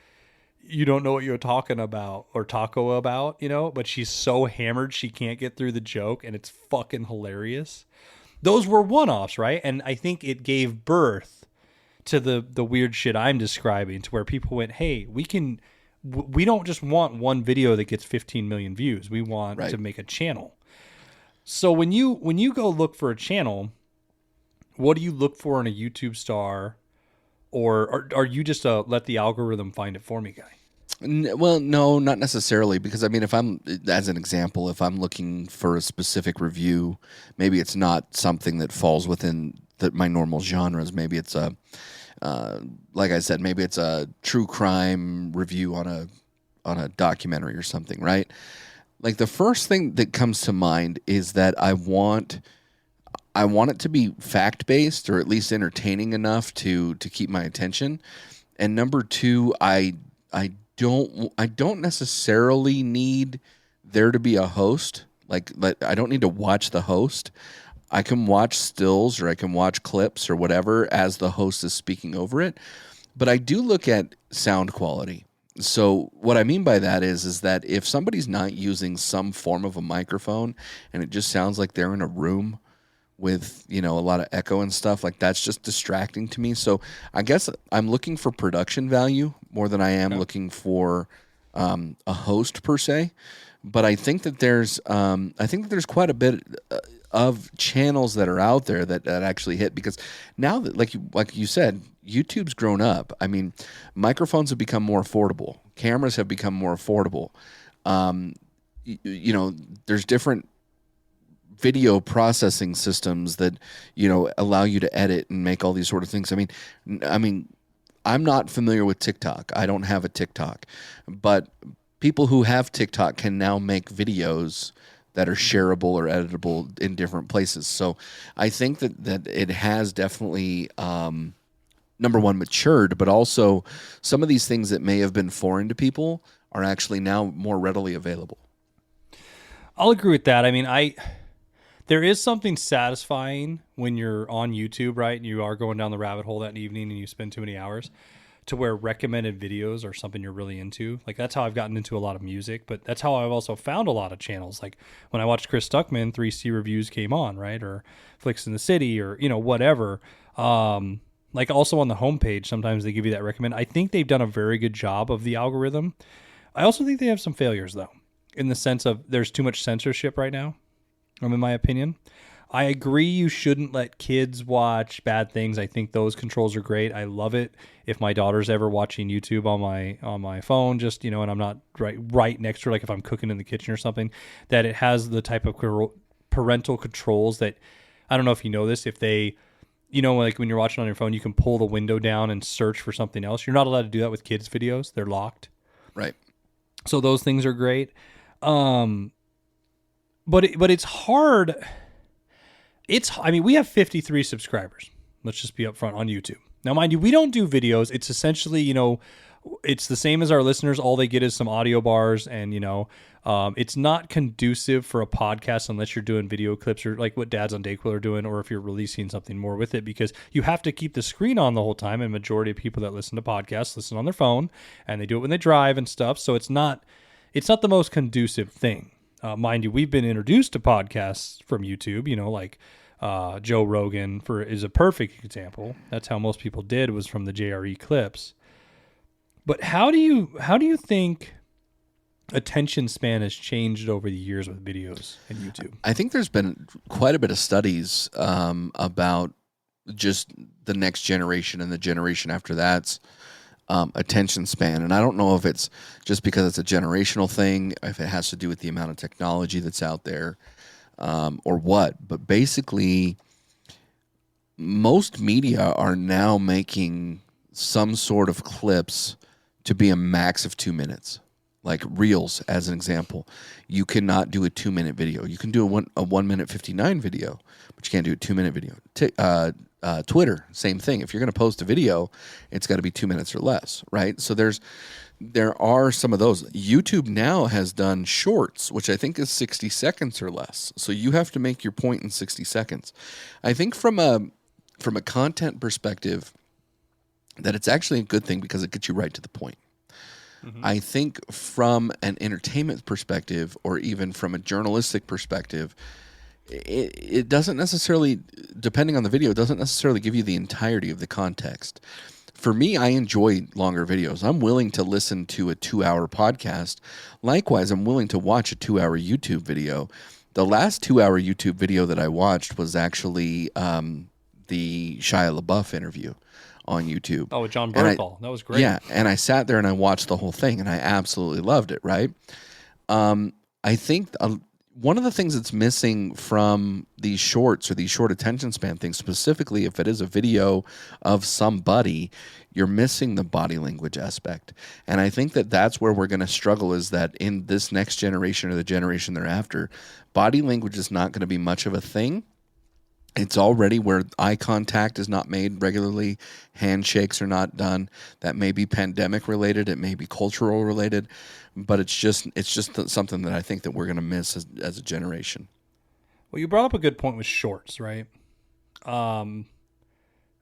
you don't know what you're talking about or taco about, but she's so hammered she can't get through the joke, and it's fucking hilarious. Those were one-offs, right? And I think it gave birth to the weird shit I'm describing, to where people went, hey, we don't just want one video that gets 15 million views. We want to make a channel. So when you go look for a channel, what do you look for in a YouTube star, or are you just a let the algorithm find it for me guy? Well, no, not necessarily, because if I'm, as an example, if I'm looking for a specific review, maybe it's not something that falls within my normal genres. Maybe it's like I said, maybe it's a true crime review on a documentary or something, right? Like the first thing that comes to mind is that I want it to be fact-based, or at least entertaining enough to keep my attention. And number 2, I don't necessarily need there to be a host. Like I don't need to watch the host. I can watch stills or I can watch clips or whatever as the host is speaking over it. But I do look at sound quality. So what I mean by that is that if somebody's not using some form of a microphone and it just sounds like they're in a room with, a lot of echo and stuff, like that's just distracting to me. So I guess I'm looking for production value more than I am looking for a host per se. But I think that there's quite a bit of channels that are out there that actually hit, because now that like you said, YouTube's grown up. I mean, microphones have become more affordable. Cameras have become more affordable. There's different video processing systems that allow you to edit and make all these sort of things. I mean, I'm not familiar with TikTok. I don't have a TikTok, but people who have TikTok can now make videos that are shareable or editable in different places. So I think that it has definitely, number one, matured, but also some of these things that may have been foreign to people are actually now more readily available. I'll agree with that. I mean, there is something satisfying when you're on YouTube, right? And you are going down the rabbit hole that evening and you spend too many hours, to where recommended videos are something you're really into. Like that's how I've gotten into a lot of music, but that's how I've also found a lot of channels. Like when I watched Chris Stuckman, 3C Reviews came on, right? Or Flicks in the City, or, whatever. Like also on the homepage, sometimes they give you that recommend. I think they've done a very good job of the algorithm. I also think they have some failures though, in the sense of there's too much censorship right now, in my opinion. I agree you shouldn't let kids watch bad things. I think those controls are great. I love it if my daughter's ever watching YouTube on my phone, just, and I'm not right next to her, like if I'm cooking in the kitchen or something, that it has the type of parental controls that, I don't know if you know this, if they, like when you're watching on your phone, you can pull the window down and search for something else. You're not allowed to do that with kids' videos. They're locked. Right. So those things are great. But it's hard. We have 53 subscribers. Let's just be upfront on YouTube. Now, mind you, we don't do videos. It's essentially, it's the same as our listeners. All they get is some audio bars, and, it's not conducive for a podcast unless you're doing video clips or like what Dads on Dayquil are doing, or if you're releasing something more with it, because you have to keep the screen on the whole time. And majority of people that listen to podcasts listen on their phone, and they do it when they drive and stuff. So it's not the most conducive thing. Mind you, we've been introduced to podcasts from YouTube, like Joe Rogan is a perfect example. That's how most people did, was from the JRE clips. But how do you think attention span has changed over the years with videos and YouTube? I think there's been quite a bit of studies about just the next generation and the generation after that's attention span. And I don't know if it's just because it's a generational thing, if it has to do with the amount of technology that's out there, or what. But basically, most media are now making some sort of clips to be a max of 2 minutes. Like Reels, as an example. You cannot do a 2-minute video. You can do a 1 minute 59 video, but you can't do a 2-minute video. Twitter, same thing. If you're going to post a video, it's got to be 2 minutes or less, right? So there are some of those. YouTube now has done shorts, which I think is 60 seconds or less. So you have to make your point in 60 seconds. I think from a content perspective, that it's actually a good thing because it gets you right to the point. Mm-hmm. I think from an entertainment perspective, or even from a journalistic perspective, it doesn't necessarily, depending on the video, it doesn't necessarily give you the entirety of the context. For me, I enjoy longer videos. I'm willing to listen to a 2-hour podcast. Likewise, I'm willing to watch a 2-hour YouTube video. The last 2-hour YouTube video that I watched was actually the Shia LaBeouf interview on YouTube. Oh, with John Bernthal. That was great. Yeah, and I sat there and I watched the whole thing, and I absolutely loved it, right? I think one of the things that's missing from these shorts or these short attention span things, specifically if it is a video of somebody, you're missing the body language aspect. And I think that that's where we're going to struggle, is that in this next generation or the generation thereafter, body language is not going to be much of a thing. It's already where eye contact is not made regularly, handshakes are not done. That may be pandemic related, it may be cultural related, but it's just something that I think that we're going to miss as a generation. Well, you brought up a good point with shorts, right? I'll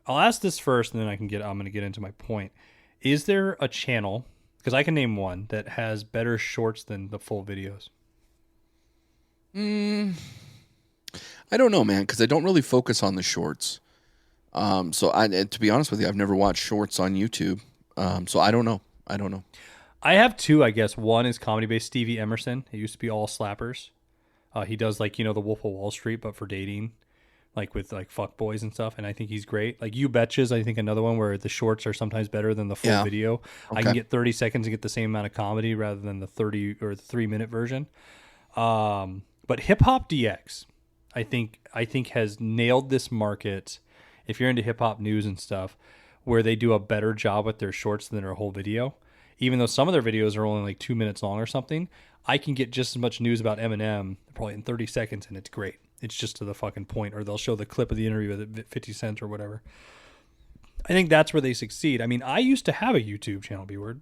ask this first, and then I'm going to get into my point. Is there a channel, because I can name one, that has better shorts than the full videos? I don't know, man, because I don't really focus on the shorts. To be honest with you, I've never watched shorts on YouTube. So I don't know. I have two, I guess. One is comedy-based Stevie Emerson. It used to be all slappers. He does the Wolf of Wall Street, but for dating, with fuck boys and stuff. And I think he's great. You Betches, I think another one where the shorts are sometimes better than the full video. Okay. I can get 30 seconds and get the same amount of comedy rather than the 30 or the 3-minute version. But Hip Hop DX, I think has nailed this market. If you're into hip hop news and stuff, where they do a better job with their shorts than their whole video, even though some of their videos are only 2 minutes long or something, I can get just as much news about Eminem probably in 30 seconds, and it's great. It's just to the fucking point, or they'll show the clip of the interview with 50 Cent or whatever. I think that's where they succeed. I mean, I used to have a YouTube channel, B-Word.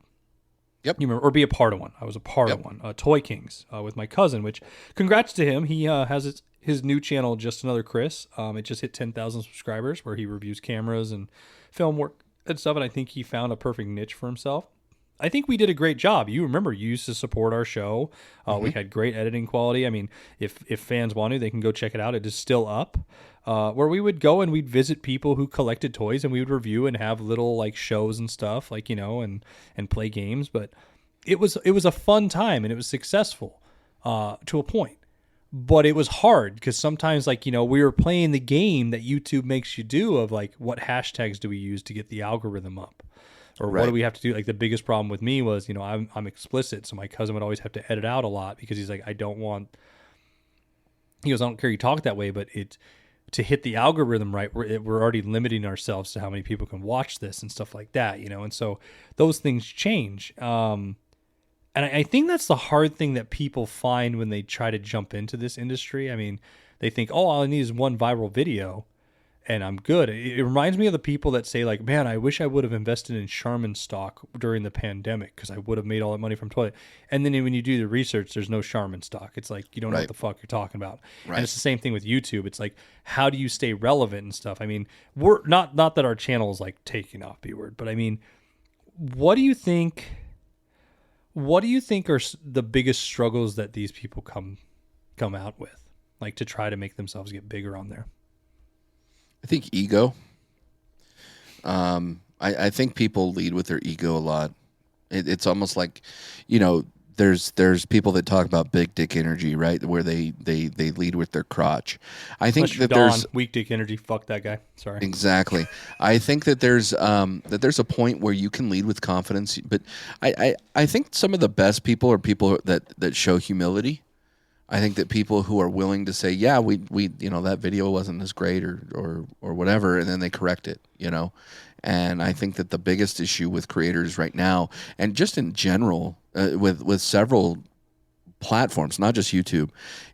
Yep. You remember, or be a part of one. I was a part of one. Toy Kings with my cousin, which congrats to him. He has his new channel, Just Another Chris. It just hit 10,000 subscribers, where he reviews cameras and film work and stuff, and I think he found a perfect niche for himself. I think we did a great job. You remember, you used to support our show. We had great editing quality. I mean, if fans want to, they can go check it out. It is still up. Where we would go and we'd visit people who collected toys, and we would review and have little shows and stuff, and play games. But it was a fun time, and it was successful to a point. But it was hard because sometimes we were playing the game that YouTube makes you do of what hashtags do we use to get the algorithm up? Or what do we have to do? The biggest problem with me was, I'm explicit. So my cousin would always have to edit out a lot because he's like, I don't care you talk that way, but to hit the algorithm right, we're already limiting ourselves to how many people can watch this and stuff like that, And so those things change. And I think that's the hard thing that people find when they try to jump into this industry. I mean, they think, all I need is one viral video and I'm good. It reminds me of the people that say man, I wish I would have invested in Charmin stock during the pandemic because I would have made all that money from toilet. And then when you do the research, there's no Charmin stock. It's you don't know what the fuck you're talking about. Right. And it's the same thing with YouTube. It's how do you stay relevant and stuff? I mean, we're not that our channel is taking off, B-Word, but I mean, what do you think are the biggest struggles that these people come out with, to try to make themselves get bigger on there? I think ego. I think people lead with their ego a lot. It's almost there's people that talk about big dick energy, right? Where they lead with their crotch. I think that there's weak dick energy. Fuck that guy. Sorry. Exactly. I think that there's a point where you can lead with confidence, but I think some of the best people are people that show humility. I think that people who are willing to say, yeah, we that video wasn't as great or whatever, and then they correct it, And I think that the biggest issue with creators right now, and just in general, with several platforms, not just YouTube,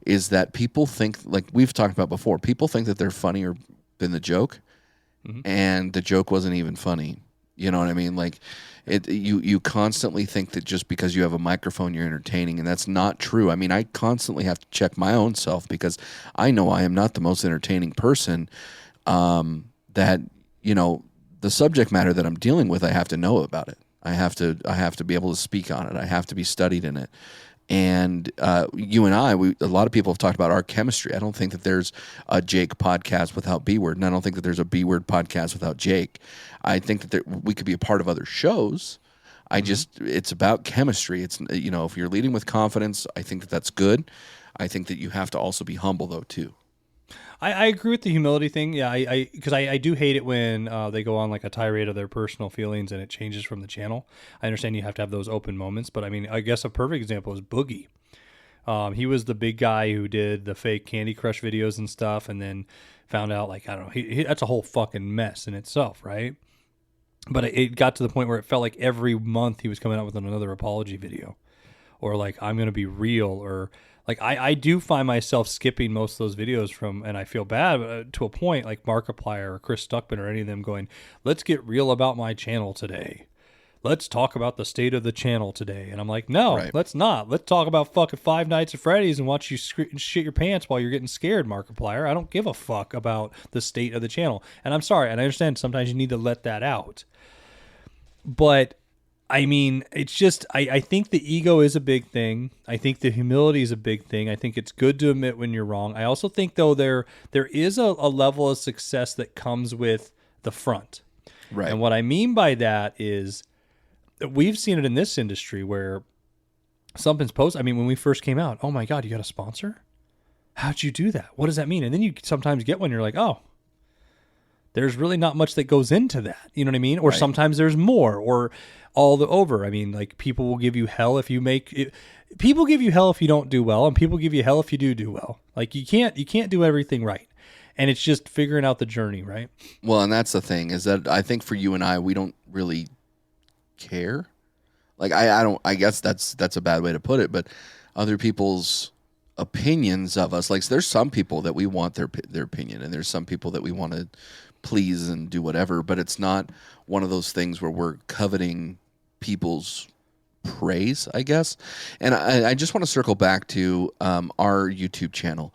is that people think, we've talked about before, people think that they're funnier than the joke, and the joke wasn't even funny. You know what I mean? You constantly think that just because you have a microphone, you're entertaining, and that's not true. I mean, I constantly have to check my own self because I know I am not the most entertaining person. The subject matter that I'm dealing with, I have to know about it. I have to be able to speak on it. I have to be studied in it. And you and a lot of people have talked about our chemistry. I don't think that there's a Jake podcast without B-Word, and I don't think that there's a B-Word podcast without Jake. I think that we could be a part of other shows. It's about chemistry. It's if you're leading with confidence, I think that that's good. I think that you have to also be humble though too. I agree with the humility thing. Yeah, because I do hate it when they go on a tirade of their personal feelings and it changes from the channel. I understand you have to have those open moments, but I mean, I guess a perfect example is Boogie. He was the big guy who did the fake Candy Crush videos and stuff, and then found out I don't know, that's a whole fucking mess in itself, right? But it got to the point where it felt like every month he was coming out with another apology video, or I'm gonna be real, or. I do find myself skipping most of those videos and I feel bad to a point, Markiplier or Chris Stuckman or any of them going, let's get real about my channel today. let's talk about the state of the channel today. And I'm like, no, Right. let's not. Let's talk about fucking Five Nights at Freddy's and watch you shit your pants while you're getting scared, Markiplier. I don't give a fuck about the state of the channel. And I'm sorry, and I understand sometimes you need to let that out. But I mean, it's just, I think the ego is a big thing. I think the humility is a big thing. I think it's good to admit when you're wrong. I also think, though, there is a level of success that comes with the front. Right. And what I mean by that is we've seen it in this industry where something's posted. I mean, when we first came out, oh my God, you got a sponsor? How'd you do that? What does that mean? And then you sometimes get one, you're like, oh, there's really not much that goes into that. You know what I mean? Or sometimes there's more, or all the over. I mean, like, people will give you hell if you make it. People give you hell if you don't do well, and people give you hell if you do well. Like, you can't do everything right. And it's just figuring out the journey, right? Well, and that's the thing, is that I think for you and I, we don't really care. Like, I guess that's a bad way to put it, but other people's opinions of us, like, there's some people that we want their opinion, and there's some people that we want to please and do whatever, but it's not one of those things where we're coveting people's praise, I guess. And I just want to circle back to our YouTube channel.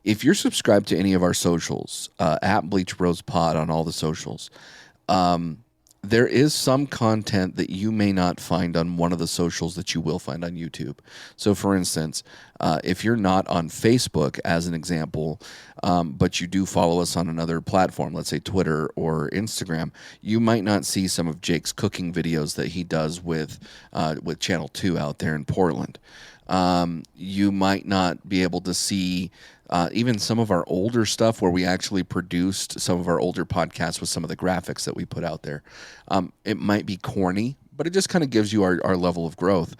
If you're subscribed to any of our socials, at Bleach Bros Pod on all the socials, there is some content that you may not find on one of the socials that you will find on YouTube. So, for instance, if you're not on Facebook, as an example, but you do follow us on another platform, let's say Twitter or Instagram, you might not see some of Jake's cooking videos that he does with Channel 2 out there in Portland. You might not be able to see even some of our older stuff where we actually produced some of our older podcasts with some of the graphics that we put out there. It might be corny, but it just kind of gives you our level of growth.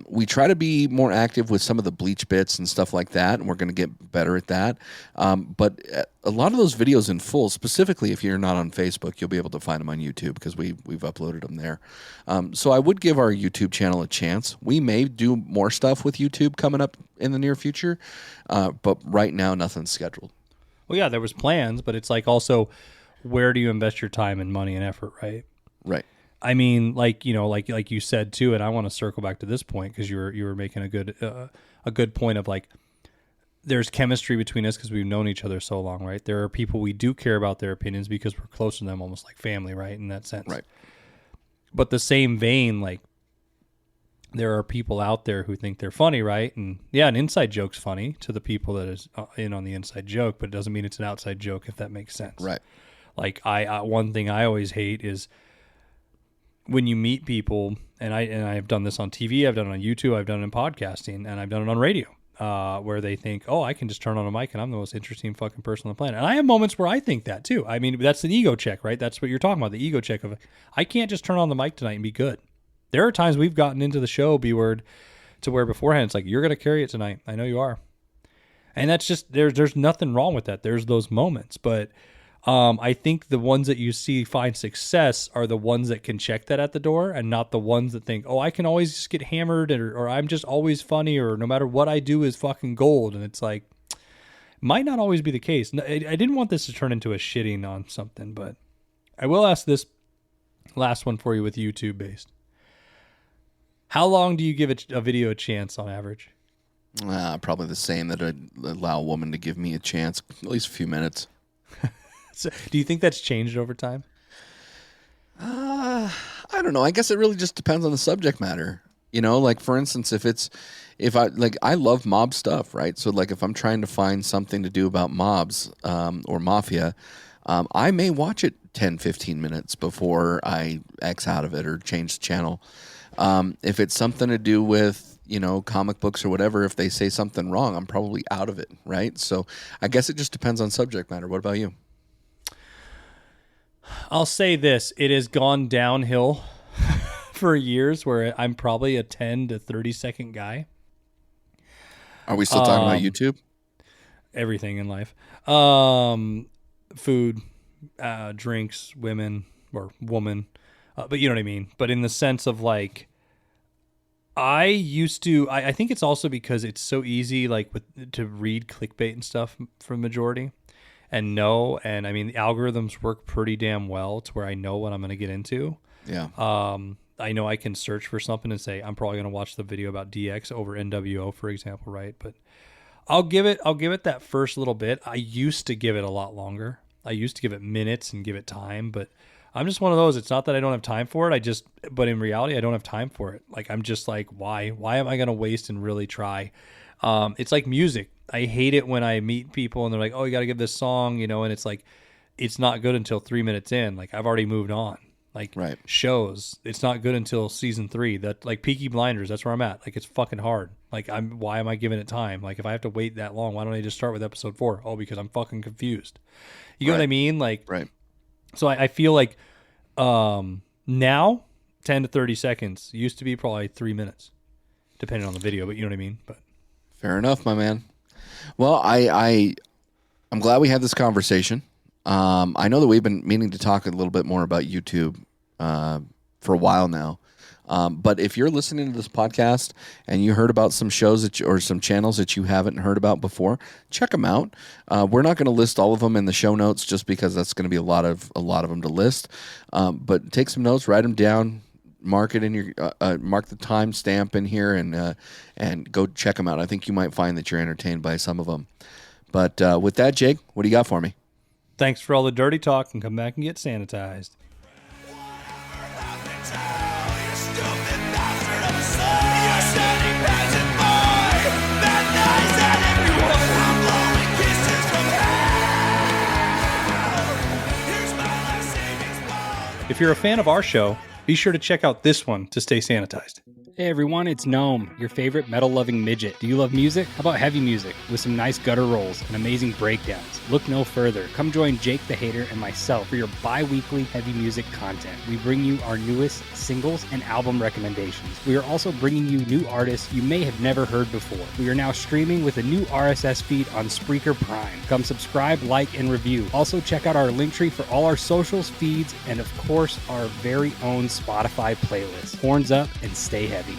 We try to be more active with some of the Bleach bits and stuff like that, and we're going to get better at that. But a lot of those videos in full, specifically if you're not on Facebook, you'll be able to find them on YouTube because we've uploaded them there. So I would give our YouTube channel a chance. We may do more stuff with YouTube coming up in the near future, but right now nothing's scheduled. Well, yeah, there was plans, but it's like also, where do you invest your time and money and effort, right? Right. I mean, like, you know, like you said too, and I want to circle back to this point because you were making a good point of, like, there's chemistry between us because we've known each other so long, right? There are people we do care about their opinions because we're close to them, almost like family, right? In that sense, right? But the same vein, like, there are people out there who think they're funny, right? And yeah, an inside joke's funny to the people that is in on the inside joke, but it doesn't mean it's an outside joke, if that makes sense, right? Like, I one thing I always hate is when you meet people, and I've done this on TV, I've done it on YouTube, I've done it in podcasting, and I've done it on radio, where they think, oh, I can just turn on a mic and I'm the most interesting fucking person on the planet. And I have moments where I think that too. I mean, that's an ego check, right? That's what you're talking about, the ego check of, I can't just turn on the mic tonight and be good. There are times we've gotten into the show, B-word, to where beforehand it's like, you're going to carry it tonight. I know you are. And that's just, there's nothing wrong with that. There's those moments, but I think the ones that you see find success are the ones that can check that at the door, and not the ones that think, oh, I can always just get hammered, or I'm just always funny, or no matter what I do is fucking gold. And it's like, might not always be the case. I didn't want this to turn into a shitting on something, but I will ask this last one for you with YouTube based. How long do you give a video a chance on average? Probably the same that I'd allow a woman to give me a chance, at least a few minutes. So, do you think that's changed over time? I don't know. I guess it really just depends on the subject matter. You know, like, for instance, I love mob stuff, right? So, like, if I'm trying to find something to do about mobs or mafia, I may watch it 10, 15 minutes before I X out of it or change the channel. If it's something to do with, you know, comic books or whatever, if they say something wrong, I'm probably out of it, right? So I guess it just depends on subject matter. What about you? I'll say this. It has gone downhill for years where I'm probably a 10 to 30 second guy. Are we still talking about YouTube? Everything in life. Food, drinks, women, or woman. But you know what I mean? But in the sense of, like, I think it's also because it's so easy, like, to read clickbait and stuff for the majority. And I mean, the algorithms work pretty damn well to where I know what I'm going to get into. Yeah. I know I can search for something and say I'm probably going to watch the video about DX over NWO, for example, right? But I'll give it that first little bit. I used to give it a lot longer. I used to give it minutes and give it time, but I'm just one of those. It's not that I don't have time for it. But in reality, I don't have time for it. Like, I'm just like, why am I going to waste and really try? It's like music. I hate it when I meet people and they're like, oh, you got to give this song, and it's like, it's not good until 3 minutes in. Like, I've already moved on. Like, right. Shows, it's not good until season 3. That, like, Peaky Blinders, that's where I'm at. Like, it's fucking hard. Like, why am I giving it time? Like, if I have to wait that long, why don't I just start with episode 4? Oh, because I'm fucking confused. You know what I mean? Like, right. So I feel like now 10 to 30 seconds used to be probably 3 minutes, depending on the video. But you know what I mean. But fair enough, my man. Well, I'm glad we had this conversation. I know that we've been meaning to talk a little bit more about YouTube for a while now. But if you're listening to this podcast and you heard about some shows or some channels that you haven't heard about before, check them out. We're not going to list all of them in the show notes just because that's going to be a lot of them to list. But take some notes, write them down, mark it in your mark the time stamp in here, and go check them out. I think you might find that you're entertained by some of them. But with that, Jake, what do you got for me? Thanks for all the dirty talk, and come back and get sanitized. If you're a fan of our show, be sure to check out this one to stay sanitized. Hey everyone, it's Gnome, your favorite metal-loving midget. Do you love music? How about heavy music with some nice gutter rolls and amazing breakdowns? Look no further. Come join Jake the Hater and myself for your bi-weekly heavy music content. We bring you our newest singles and album recommendations. We are also bringing you new artists you may have never heard before. We are now streaming with a new RSS feed on Spreaker Prime. Come subscribe, like, and review. Also check out our Linktree for all our socials, feeds, and of course our very own Spotify playlist. Horns up and stay heavy.